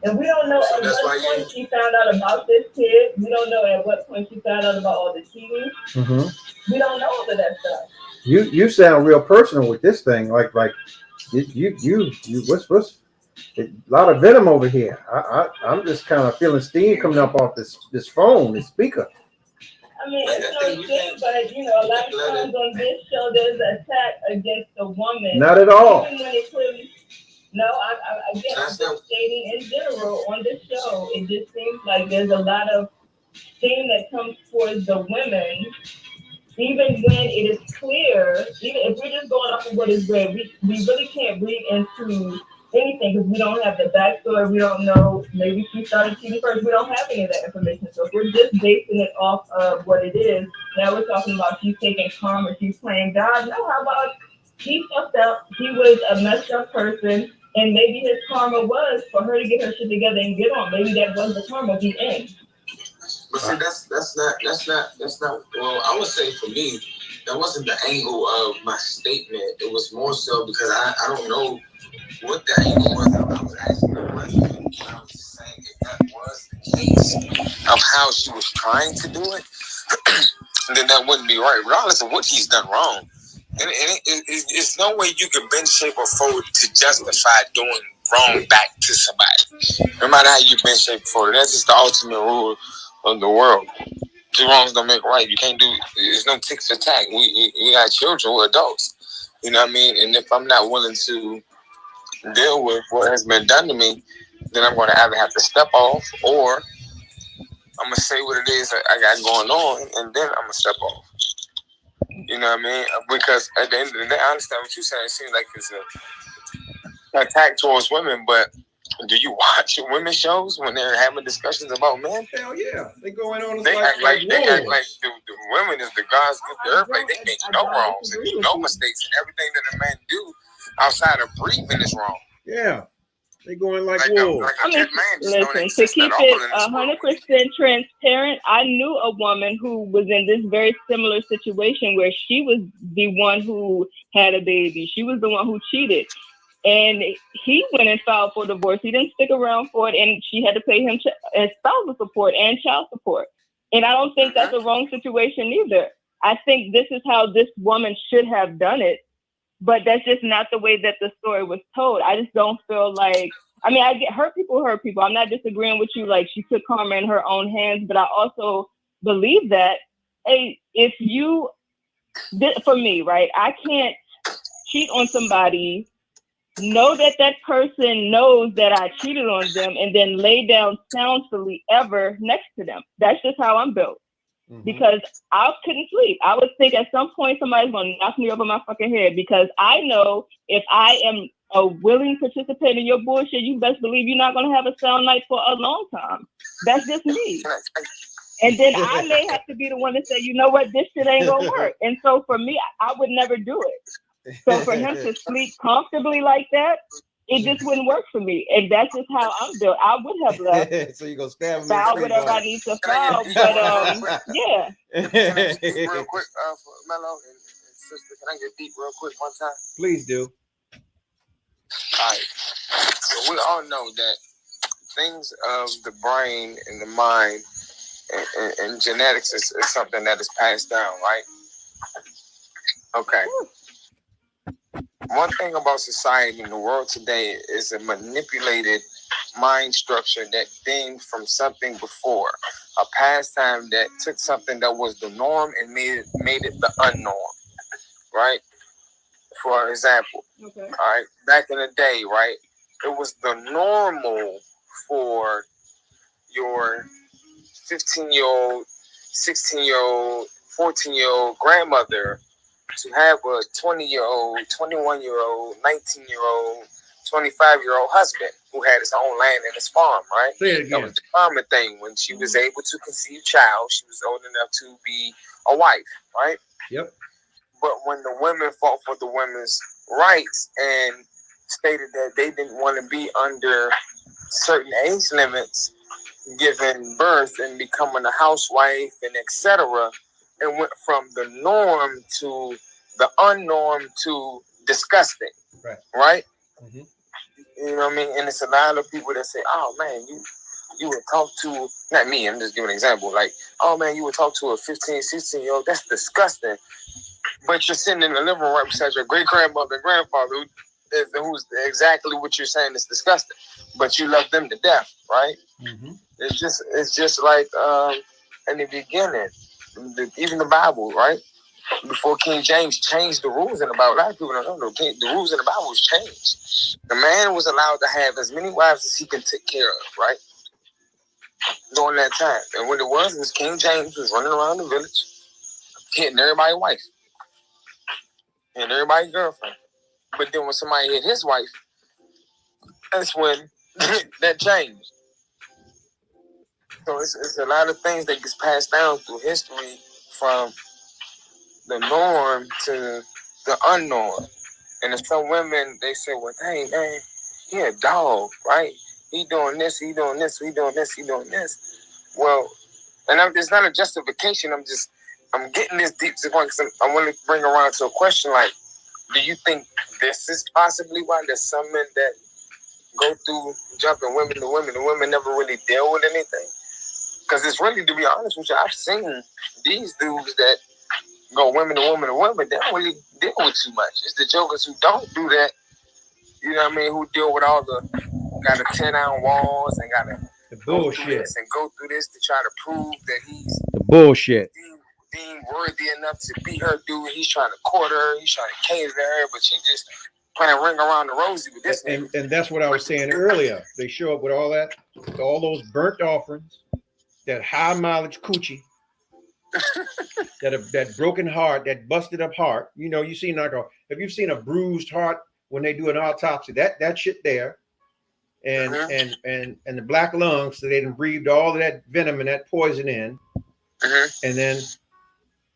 And we don't know at what point she found out about this kid. We don't know at what point she found out about all the cheating. Mm-hmm. We don't know all of that stuff. You sound real personal with this thing. Like you what's a lot of venom over here. I'm just kind of feeling steam coming up off this phone, this speaker. I mean, it's no shit, but you know, a lot of times on this show, there's an attack against the woman. Not at all. Even when it clearly, no, I'm just stating in general on this show, it just seems like there's a lot of thing that comes towards the women, even when it is clear, even if we're just going off of what is read, we really can't read into anything because we don't have the backstory. We don't know. Maybe she started cheating first. We don't have any of that information. So if we're just basing it off of what it is, now we're talking about she's taking karma, she's playing God. No, how about he fucked up? He was a messed up person, and maybe his karma was for her to get her shit together and get on. Maybe that was the karma, the end. But see, that's not. Well, I would say for me, that wasn't the angle of my statement. It was more so because I don't know what the angle was. I was asking the question, and I was just saying if that was the case of how she was trying to do it, then that wouldn't be right, regardless of what he's done wrong. And it's no way you can bend, shape, or fold to justify doing wrong back to somebody. No matter how you bend, shape, or fold, that's just the ultimate rule of the world. Two wrongs don't make right. You can't do. There's no tick for tack. We got children. We're adults. You know what I mean? And if I'm not willing to deal with what has been done to me, then I'm going to either have to step off or I'm going to say what it is that I got going on, and then I'm going to step off. You know what I mean? Because at the end of the day, I understand what you're saying. It seems like it's an attack towards women, but do you watch women shows when they're having discussions about men? Hell yeah. They going on they act like the women is the God's gift to earth. Like they make no wrongs and make no mistakes, and everything that a man do outside of breathing is wrong. Yeah. They going like wolves. I mean, listen, to keep it 100% transparent, I knew a woman who was in this very similar situation where she was the one who had a baby. She was the one who cheated. And he went and filed for divorce. He didn't stick around for it, and she had to pay him spousal support and child support. And I don't think that's a wrong situation either. I think this is how this woman should have done it, but that's just not the way that the story was told. I just don't feel like, I mean, I get hurt people. I'm not disagreeing with you. Like, she took karma in her own hands, but I also believe that, hey, if you, for me, right, I can't cheat on somebody, know that person knows that I cheated on them, and then lay down soundfully ever next to them. That's just how I'm built. Mm-hmm. Because I couldn't sleep. I would think at some point somebody's going to knock me over my fucking head, because I know if I am a willing participant in your bullshit, you best believe you're not going to have a sound night for a long time. That's just me. And then I may have to be the one to say, you know what, this shit ain't going to work. And so for me, I would never do it. So for him to sleep comfortably like that, it just wouldn't work for me. And that's just how I'm built. I would have left. So you're going to stab me. File whatever I need to file. But yeah. Real quick, Mello and sister, can I get deep real quick one time? Please do. All right. So we all know that things of the brain and the mind and genetics is something that is passed down, right? Okay. One thing about society in the world today is a manipulated mind structure that came from something before, a pastime that took something that was the norm and made it the unnorm, right? For example, all right, back in the day, right, it was the normal for your 15-year-old, 16-year-old, 14-year-old grandmother to have a 20-year-old, 21-year-old, 19-year-old, 25-year-old husband who had his own land and his farm, right? That was the common thing. When she was able to conceive child, she was old enough to be a wife, right? Yep. But when the women fought for the women's rights and stated that they didn't want to be under certain age limits, giving birth and becoming a housewife and etc., it went from the norm to the unnorm to disgusting, right? Mm-hmm. You know what I mean? And it's a lot of people that say, oh man, you would talk to, not me, I'm just giving an example, like, oh man, you would talk to a 15, 16-year-old, that's disgusting. But you're sitting in the living room right beside your great grandmother and grandfather who's exactly what you're saying is disgusting. But you love them to death, right? Mm-hmm. It's just like in the beginning, even the Bible, right? Before King James changed the rules in the Bible, a lot of people don't know the rules in the Bible was changed. The man was allowed to have as many wives as he can take care of, right? During that time. And what it was King James was running around the village, hitting everybody's wife and everybody's girlfriend. But then when somebody hit his wife, that's when that changed. So it's a lot of things that gets passed down through history from the norm to the unknown. And if some women, they say, well, dang, man, he a dog, right? He doing this, he doing this, he doing this, he doing this. Well, and it's not a justification. I'm getting this deep to the point because I want to bring around to a question like, do you think this is possibly why there's some men that go through jumping women to women, and women never really deal with anything? Because it's really, to be honest with you, I've seen these dudes that go women to women to women, they don't really deal with too much. It's the jokers who don't do that, you know what I mean, who deal with all the, got to tear down walls and got to go through this and go through this to try to prove that he's the bullshit. Being worthy enough to be her dude. He's trying to court her, he's trying to cater to her, but she just playing ring around the rosy with this. And that's what I was saying earlier. They show up with all that, all those burnt offerings, that high mileage coochie, that broken heart, that busted up heart. You know, you seen have you seen a bruised heart when they do an autopsy? That shit there, and the black lungs, so they done breathed all of that venom and that poison in, and then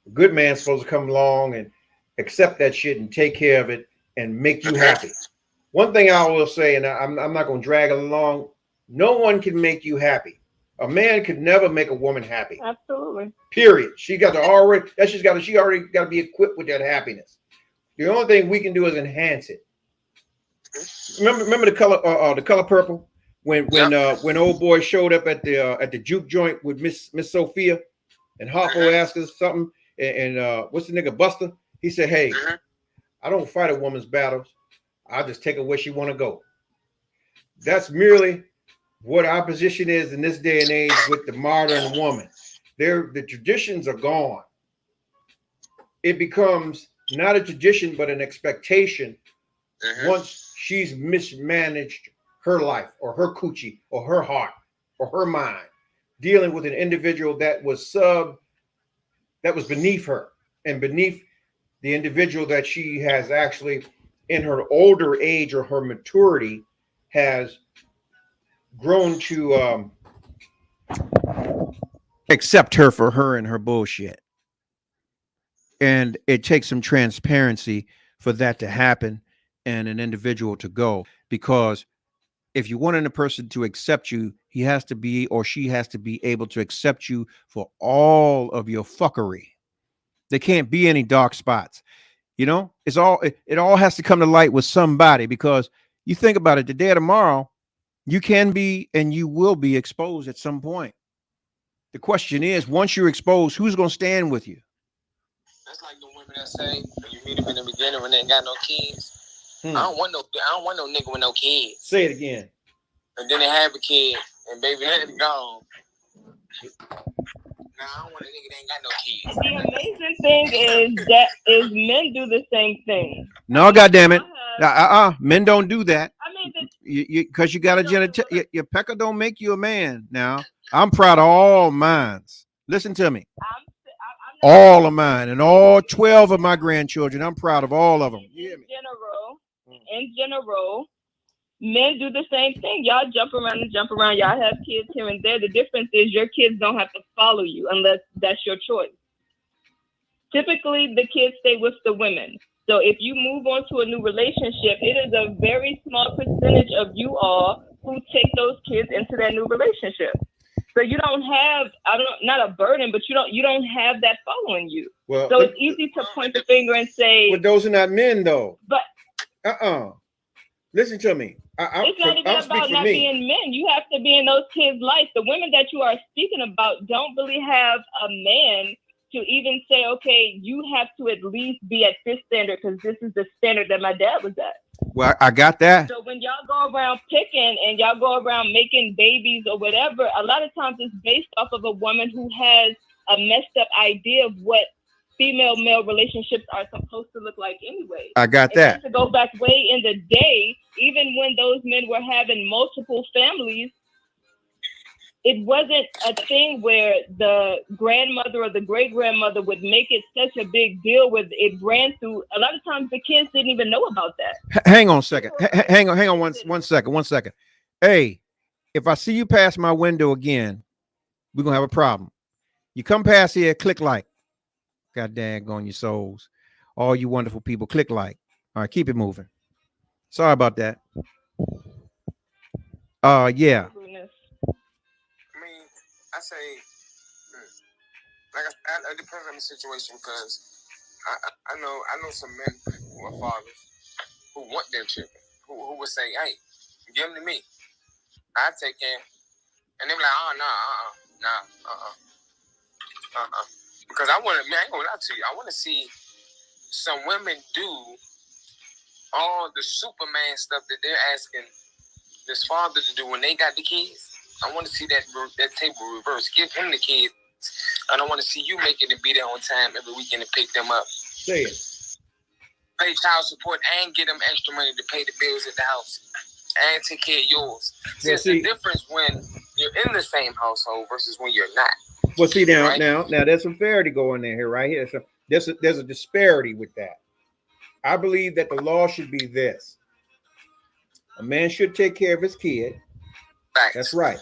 a good man's supposed to come along and accept that shit and take care of it and make you happy. One thing I will say, and I'm not going to drag it along, no one can make you happy. A man could never make a woman happy. Absolutely. Period. She already got to be equipped with that happiness. The only thing we can do is enhance it. Remember the color purple when old boy showed up at the juke joint with Miss Sophia, and Harpo asked us something, and what's the nigga Buster? He said, "Hey, I don't fight a woman's battles. I just take her where she want to go." That's merely what our position is in this day and age with the modern woman. The traditions are gone. It becomes not a tradition, but an expectation once she's mismanaged her life or her coochie or her heart or her mind, dealing with an individual that was beneath her and beneath the individual that she has actually in her older age or her maturity has grown to accept her for her and her bullshit. And it takes some transparency for that to happen and an individual to go, because if you want a person to accept you, he has to be, or she has to be able to accept you for all of your fuckery. There can't be any dark spots. You know, it all has to come to light with somebody, because you think about it, the day of tomorrow, you can be and you will be exposed at some point. The question is, once you're exposed, who's going to stand with you? That's like the women that say when you meet them in the beginning when they ain't got no kids. I don't want no nigga with no kids. Say it again. And then they have a kid and baby daddy gone. Nah, I don't want a nigga that ain't got no kids. The amazing thing is men do the same thing. No, goddamn it. Men don't do that. I mean, because you got a genital, your pecker don't make you a man. Now, I'm proud of all mines. Listen to me. All of mine and all 12 of my grandchildren. I'm proud of all of them. In general, men do the same thing. Y'all jump around. Y'all have kids here and there. The difference is your kids don't have to follow you unless that's your choice. Typically, the kids stay with the women. So if you move on to a new relationship, it is a very small percentage of you all who take those kids into that new relationship. So you don't have, not a burden, but you don't have that following you. Well, so it's easy to point the finger and say, but those are not men, though. But Listen to me. It's not even about not being men. You have to be in those kids' life. The women that you are speaking about don't really have a man to even say, okay, you have to at least be at this standard because this is the standard that my dad was at. Well, I got that. So when y'all go around picking and y'all go around making babies or whatever, a lot of times it's based off of a woman who has a messed up idea of what female-male relationships are supposed to look like anyway. I got that. To go back way in the day, even when those men were having multiple families, it wasn't a thing where the grandmother or the great-grandmother would make it such a big deal with it ran through. A lot of times the kids didn't even know about that. Hang on a second. Hang on one second. Hey, if I see you pass my window again, we're going to have a problem. You come past here, click like. God dang on your souls. All you wonderful people, click like. All right, keep it moving. Sorry about that. Yeah. I mean, I say, like it depends on the situation because I know some men who are fathers who want their children, who would say, hey, give them to me. I take care. And they be like, oh, nah. Because I ain't gonna lie to you, I want to see some women do all the Superman stuff that they're asking this father to do when they got the kids. I want to see that table reverse. Give him the kids. I don't want to see you make it and be there on time every weekend to pick them up. Say it. Pay child support and get them extra money to pay the bills at the house and take care of yours. There's a difference when you're in the same household versus when you're not. Well, see now there's some fairity going there right here. So there's a disparity with that. I believe that the law should be this: a man should take care of his kid. Thanks. That's right.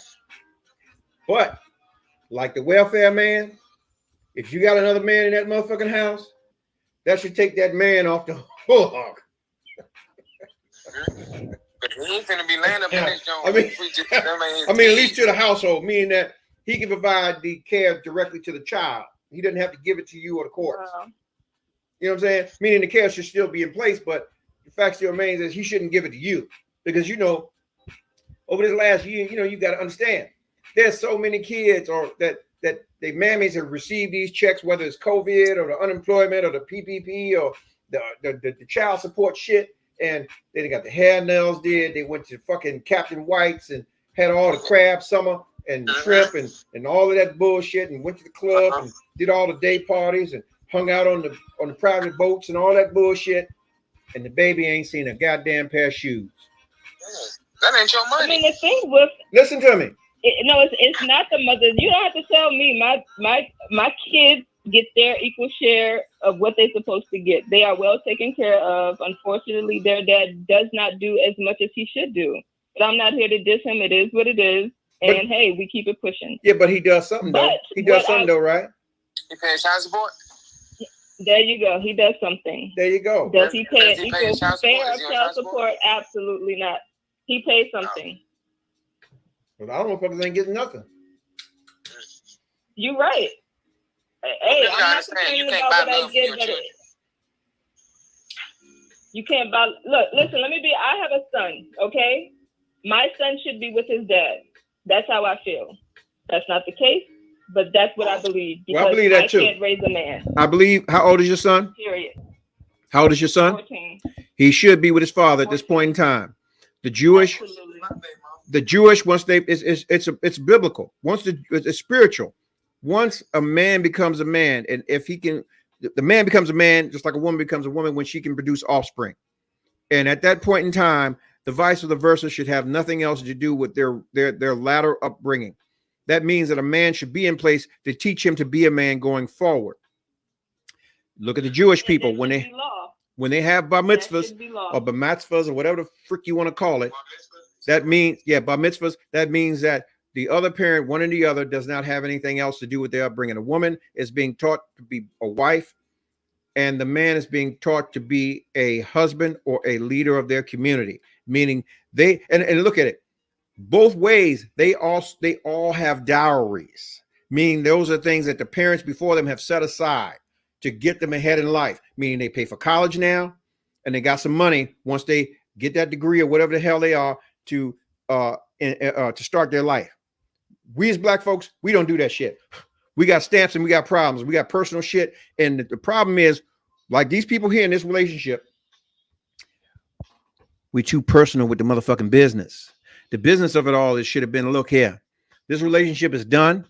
But like the welfare man, if you got another man in that motherfucking house, that should take that man off the hook. But he ain't gonna be laying up in this joint. I mean, at least to the household, meaning that he can provide the care directly to the child. He doesn't have to give it to you or the courts. Wow. You know what I'm saying? Meaning the care should still be in place, but the fact still remains is he shouldn't give it to you. Because, over this last year, you got to understand, there's so many kids or that the mammies have received these checks, whether it's COVID or the unemployment or the PPP or the child support shit. And they got the hair nails did. They went to fucking Captain White's and had all the crab summer and shrimp and all of that bullshit and went to the club and did all the day parties and hung out on the private boats and all that bullshit. And the baby ain't seen a goddamn pair of shoes. That ain't your money. I mean, the thing with listen to me. It's not the mothers. You don't have to tell me. My kids get their equal share of what they're supposed to get. They are well taken care of. Unfortunately, their dad does not do as much as he should do. But I'm not here to diss him. It is what it is. And hey, we keep it pushing. Yeah, but he does something though. He does something though, right? He pays child support. There you go. He does something. There you go. Does he pay an equal fair of child support? Absolutely not. He pays something. Well, I don't know if I ain't getting nothing. You're right. Hey, I'm not complaining about what I get, but you can't buy. Look, listen. I have a son. Okay, my son should be with his dad. That's how I feel. That's not the case, but that's what I believe. Well, I believe that too. I can't raise a man. I believe. How old is your son? Period. How old is your son? 14. He should be with his father at this point in time. The Jewish, once it's biblical. It's spiritual. Once a man becomes a man, and if he can, the man becomes a man, just like a woman becomes a woman when she can produce offspring. And at that point in time, the vice versa should have nothing else to do with their latter upbringing. That means that a man should be in place to teach him to be a man going forward. Look at the Jewish people when they have bar mitzvahs or bar mitzvahs or whatever the frick you want to call it. That means, bar mitzvahs. That means that the other parent, one or the other, does not have anything else to do with their upbringing. A woman is being taught to be a wife, and the man is being taught to be a husband or a leader of their community. Meaning they and look at it both ways. They all have dowries. Meaning those are things that the parents before them have set aside to get them ahead in life. Meaning they pay for college now, and they got some money once they get that degree or whatever the hell they are to start their life. We as black folks, we don't do that shit. We got stamps and we got problems. We got personal shit. And the problem is, like these people here in this relationship, we too personal with the motherfucking business. The business of it all is should have been, look here, this relationship is done.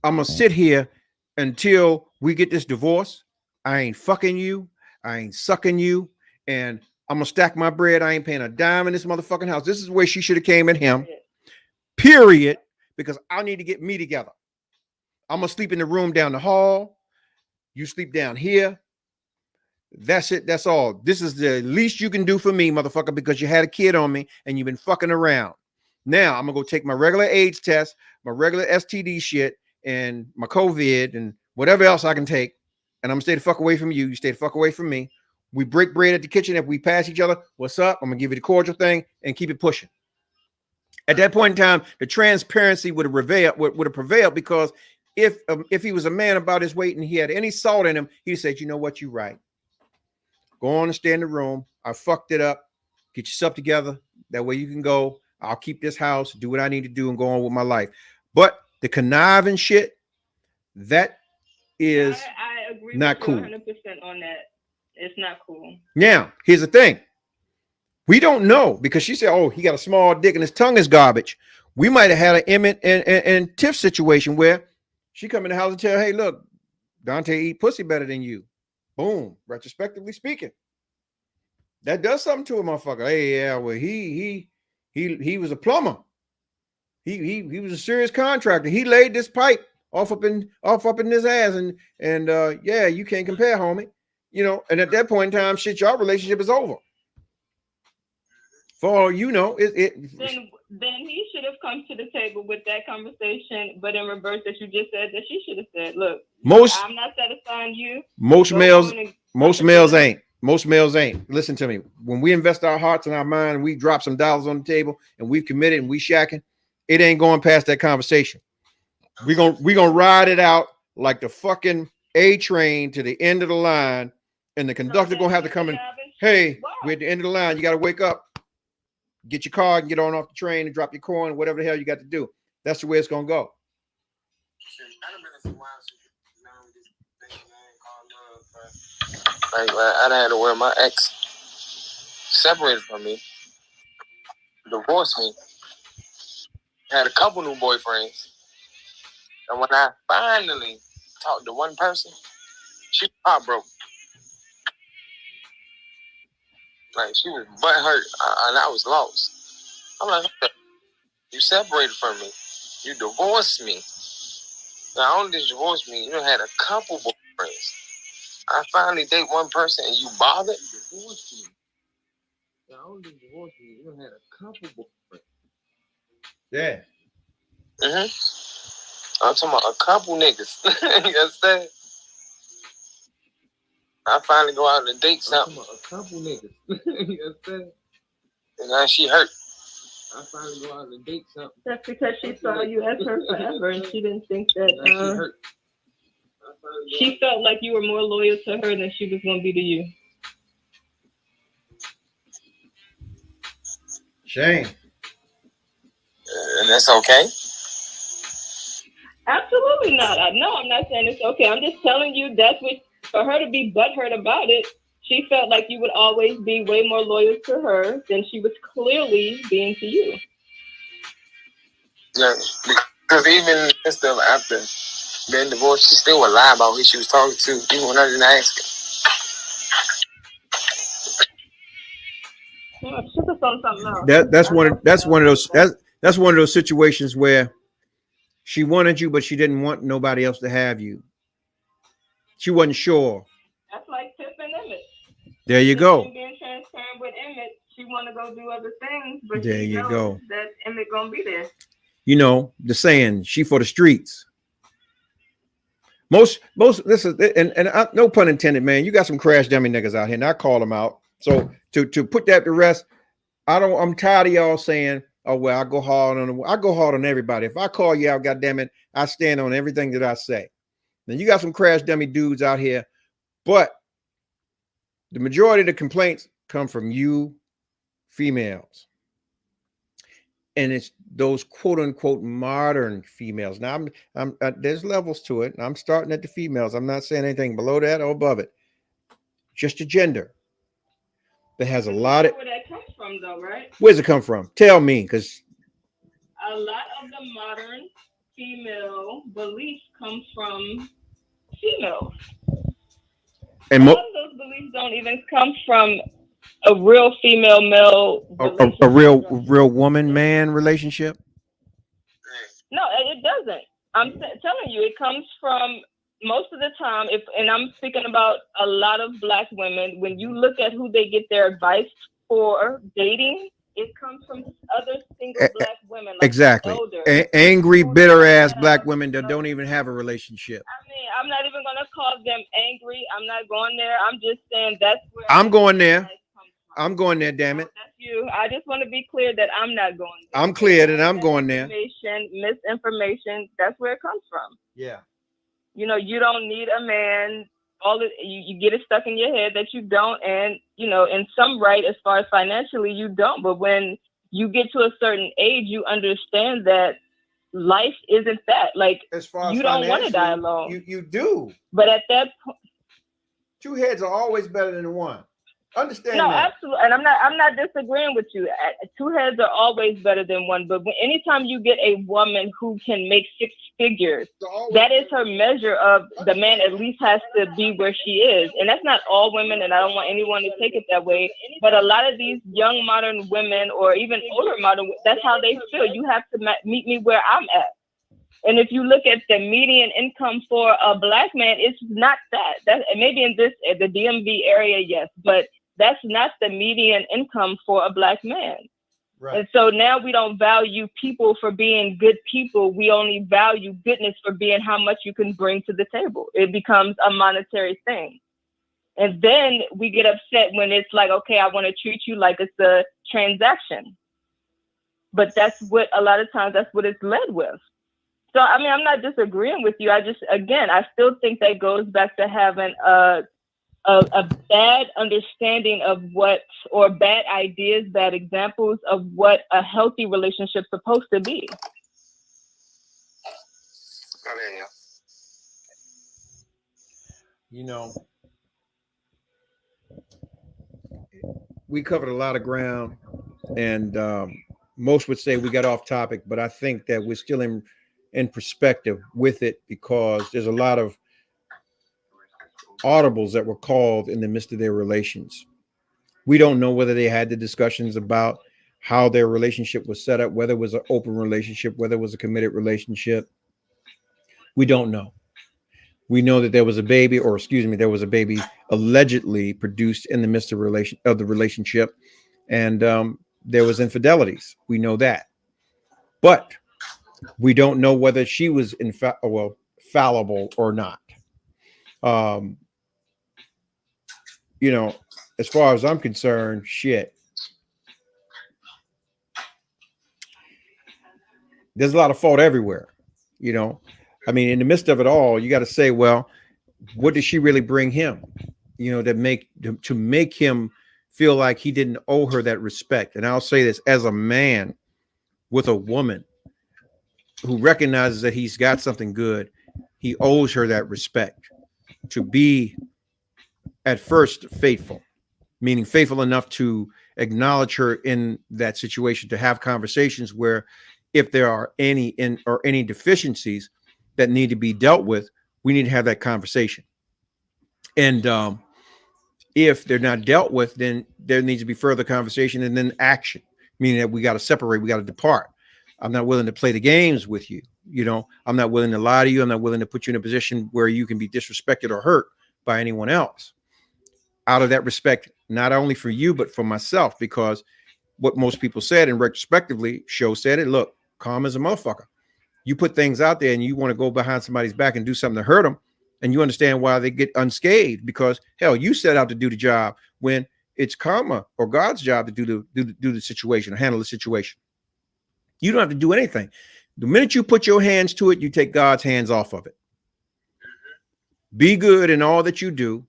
I'm going to sit here until we get this divorce. I ain't fucking you. I ain't sucking you. And I'm going to stack my bread. I ain't paying a dime in this motherfucking house. This is where she should have came at him. Period. Because I need to get me together. I'm going to sleep in the room down the hall. You sleep down here. That's it. That's all. This is the least you can do for me, motherfucker, because you had a kid on me and you've been fucking around. Now I'm going to go take my regular AIDS test, my regular STD shit, and my COVID and whatever else I can take. And I'm going to stay the fuck away from you. You stay the fuck away from me. We break bread at the kitchen. If we pass each other, what's up? I'm going to give you the cordial thing and keep it pushing. At that point in time, the transparency would have prevailed because if he was a man about his weight and he had any salt in him, he'd said, you know what, you're right. Go on and stay in the room. I fucked it up. Get yourself together. That way you can go. I'll keep this house, do what I need to do, and go on with my life. But the conniving shit, that is I agree not with you cool. 100% on that. It's not cool. Now, here's the thing. We don't know because she said, oh, he got a small dick and his tongue is garbage. We might have had an Emmett and Tiff situation where she come in the house and tell, hey, look, Dante eat pussy better than you. Boom. Retrospectively speaking. That does something to a motherfucker. Hey, yeah, well, he was a plumber. He was a serious contractor. He laid this pipe off up in his ass, and yeah, you can't compare, homie. You know, and at that point in time, shit, y'all relationship is over. For all you know, then he should have come to the table with that conversation, but in reverse, that you just said that she should have said, look, I'm not satisfying you. Most males ain't. Listen to me. When we invest our hearts and our mind, we drop some dollars on the table and we've committed and we shacking, it ain't going past that conversation. We're gonna ride it out like the fucking A train to the end of the line, and the conductor gonna have to come in. Hey, we're at the end of the line. You gotta wake up. Get your car and get on off the train and drop your coin, whatever the hell you got to do. That's the way it's gonna go. Like I had to wear my ex separated from me, divorced me, had a couple new boyfriends, and when I finally talked to one person, she was heartbroken. Like she was butthurt, and I was lost. I'm like, you separated from me, you divorced me. Not only did you divorce me, you had a couple boyfriends. I finally date one person, and you bothered. You divorced me. Not only did you divorce me, you had a couple boyfriends. Yeah. I'm talking about a couple niggas. You understand? I finally go out and date something. A couple niggas. You understand? And now she hurt. I finally go out and date something. That's because she saw you as her forever, and she didn't think that. She hurt. She felt like you were more loyal to her than she was going to be to you. Shame. And that's okay? Absolutely not. No, I'm not saying it's okay. I'm just telling you that's what, for her to be butthurt about it, she felt like you would always be way more loyal to her than she was clearly being to you. Yeah, because even still after being divorced, she still would lie about who she was talking to, even when I didn't ask her. Yeah, she was on something else. That's one of those situations where she wanted you, but she didn't want nobody else to have you. She wasn't sure. That's like Tiff and Emmett. There you go. Being transparent with Emmett, she want to go do other things, but there she you knows go. that Emmett gonna be there. You know the saying, "She for the streets." Most this is and no pun intended, man. You got some crash dummy niggas out here, and I call them out. So to put that to rest, I'm tired of y'all saying, "Oh well, I go hard on everybody." If I call you out, goddamn it, I stand on everything that I say. Now you got some crash dummy dudes out here, but the majority of the complaints come from you females. And it's those quote unquote modern females. Now I'm there's levels to it. And I'm starting at the females. I'm not saying anything below that or above it. Just a gender that has a lot of. Where that comes from, though, right? Where's it come from? Tell me, because a lot of the modern female beliefs come from females. And a lot of those beliefs don't even come from a real female male a real woman man relationship. No, it doesn't. I'm telling you, it comes from most of the time. And I'm speaking about a lot of Black women. When you look at who they get their advice for dating, it comes from other single Black women. Like exactly. Angry, bitter ass Black women that don't even have a relationship. I mean, I'm not even going to call them angry. I'm not going there. I'm just saying that's where I'm going there. I'm going there, damn it. That's you. I just want to be clear that I'm not going there. I'm clear that I'm going there. Misinformation, that's where it comes from. Yeah. You know, you don't need a man. You get it stuck in your head that you don't, and you know, in some right as far as financially you don't. But when you get to a certain age, you understand that life isn't that. Like, as far as you don't want to die alone. You do. But at that point, two heads are always better than one. Understand no, that. absolutely, and I'm not disagreeing with you. Two heads are always better than one. But anytime you get a woman who can make six figures, that is her measure of the man at least has to be where she is. And that's not all women, and I don't want anyone to take it that way. But a lot of these young modern women, or even older modern, that's how they feel. You have to meet me where I'm at. And if you look at the median income for a Black man, it's not that. That maybe in the DMV area, yes, but that's not the median income for a Black man. Right. And so now we don't value people for being good people. We only value goodness for being how much you can bring to the table. It becomes a monetary thing. And then we get upset when it's like, okay, I want to treat you like it's a transaction. But that's what a lot of times that's what it's led with. So, I mean, I'm not disagreeing with you. I still think that goes back to having a bad understanding of what, or bad ideas, bad examples of what a healthy relationship's supposed to be. You know, we covered a lot of ground, and most would say we got off topic, but I think that we're still in perspective with it, because there's a lot of audibles that were called in the midst of their relations. We don't know whether they had the discussions about how their relationship was set up, whether it was an open relationship, whether it was a committed relationship. We don't know. We know that there was a baby, there was a baby allegedly produced in the midst of the relationship, and there was infidelities. We know that, but we don't know whether she was fallible or not. You know, as far as I'm concerned, shit. There's a lot of fault everywhere. You know, I mean, in the midst of it all, you got to say, well, what did she really bring him? You know, to make him feel like he didn't owe her that respect. And I'll say this as a man with a woman who recognizes that he's got something good, he owes her that respect to be at first faithful, meaning faithful enough to acknowledge her in that situation, to have conversations where if there are any deficiencies that need to be dealt with, we need to have that conversation. And if they're not dealt with, then there needs to be further conversation and then action, meaning that we got to separate, we got to depart. I'm not willing to play the games with you. You know, I'm not willing to lie to you. I'm not willing to put you in a position where you can be disrespected or hurt by anyone else. Out of that respect, not only for you, but for myself, because what most people said, and retrospectively, Show said it, look, calm as a motherfucker. You put things out there and you want to go behind somebody's back and do something to hurt them, and you understand why they get unscathed, because hell, you set out to do the job when it's karma or God's job to do the situation or handle the situation. You don't have to do anything. The minute you put your hands to it, you take God's hands off of it. Be good in all that you do.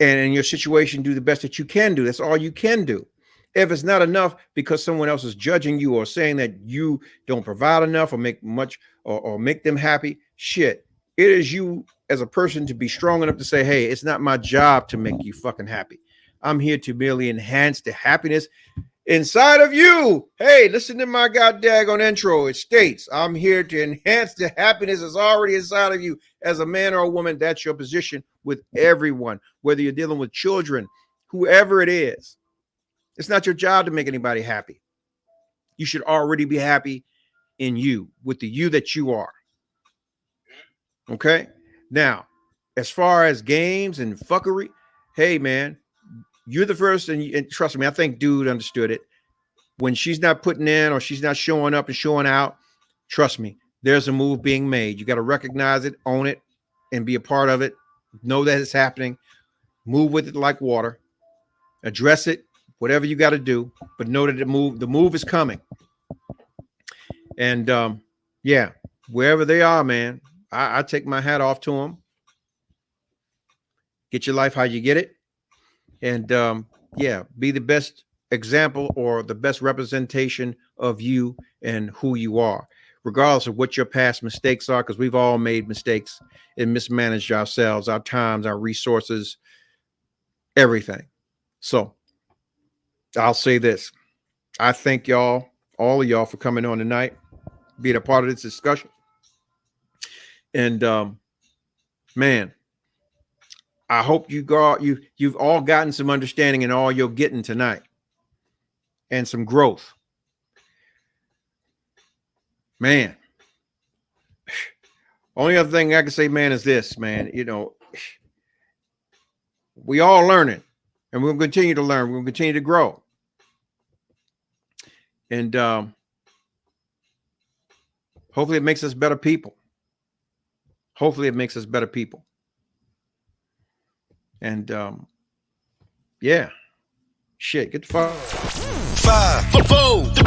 and in your situation, do the best that you can do. That's all you can do. If it's not enough because someone else is judging you or saying that you don't provide enough or make much or make them happy, shit. It is you as a person to be strong enough to say, hey, it's not my job to make you fucking happy. I'm here to merely enhance the happiness inside of you. Hey, listen to my goddamn intro. It states, I'm here to enhance the happiness that's already inside of you. As a man or a woman, that's your position with everyone, whether you're dealing with children, whoever it is. It's not your job to make anybody happy. You should already be happy in you, with the you that you are. Okay? Now, as far as games and fuckery, hey, man, you're the first, and trust me, I think dude understood it. When she's not putting in or she's not showing up and showing out, trust me, there's a move being made. You got to recognize it, own it, and be a part of it. Know that it's happening. Move with it like water. Address it. Whatever you got to do, but know that the move is coming. And yeah, wherever they are, man, I take my hat off to them. Get your life how you get it. And yeah, be the best example or the best representation of you and who you are, regardless of what your past mistakes are, because we've all made mistakes and mismanaged ourselves, our times, our resources, everything. So I'll say this. I thank y'all, all of y'all, for coming on tonight, being a part of this discussion. And man, I hope you've all gotten some understanding in all you're getting tonight and some growth. Man, only other thing I can say, man, is this, man, you know, we all learning and we'll continue to learn. We'll continue to grow. And hopefully it makes us better people. Hopefully it makes us better people. And yeah, shit, get the fuck. 5, 4, 3, 2,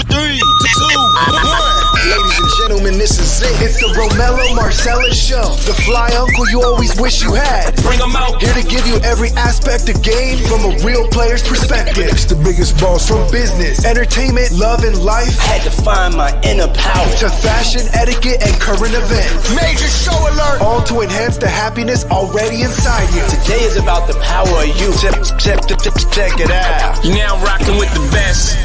1. Ladies and gentlemen, this is it. It's the Romello Marcellus Show. The fly uncle you always wish you had. Bring 'em out. Here to give you every aspect of game from a real player's perspective. It's the biggest boss from business, entertainment, love, and life. Had to find my inner power. To fashion, etiquette, and current events. Major show alert. All to enhance the happiness already inside you. Today is about the power of you. Check it out. You're now rocking with the best.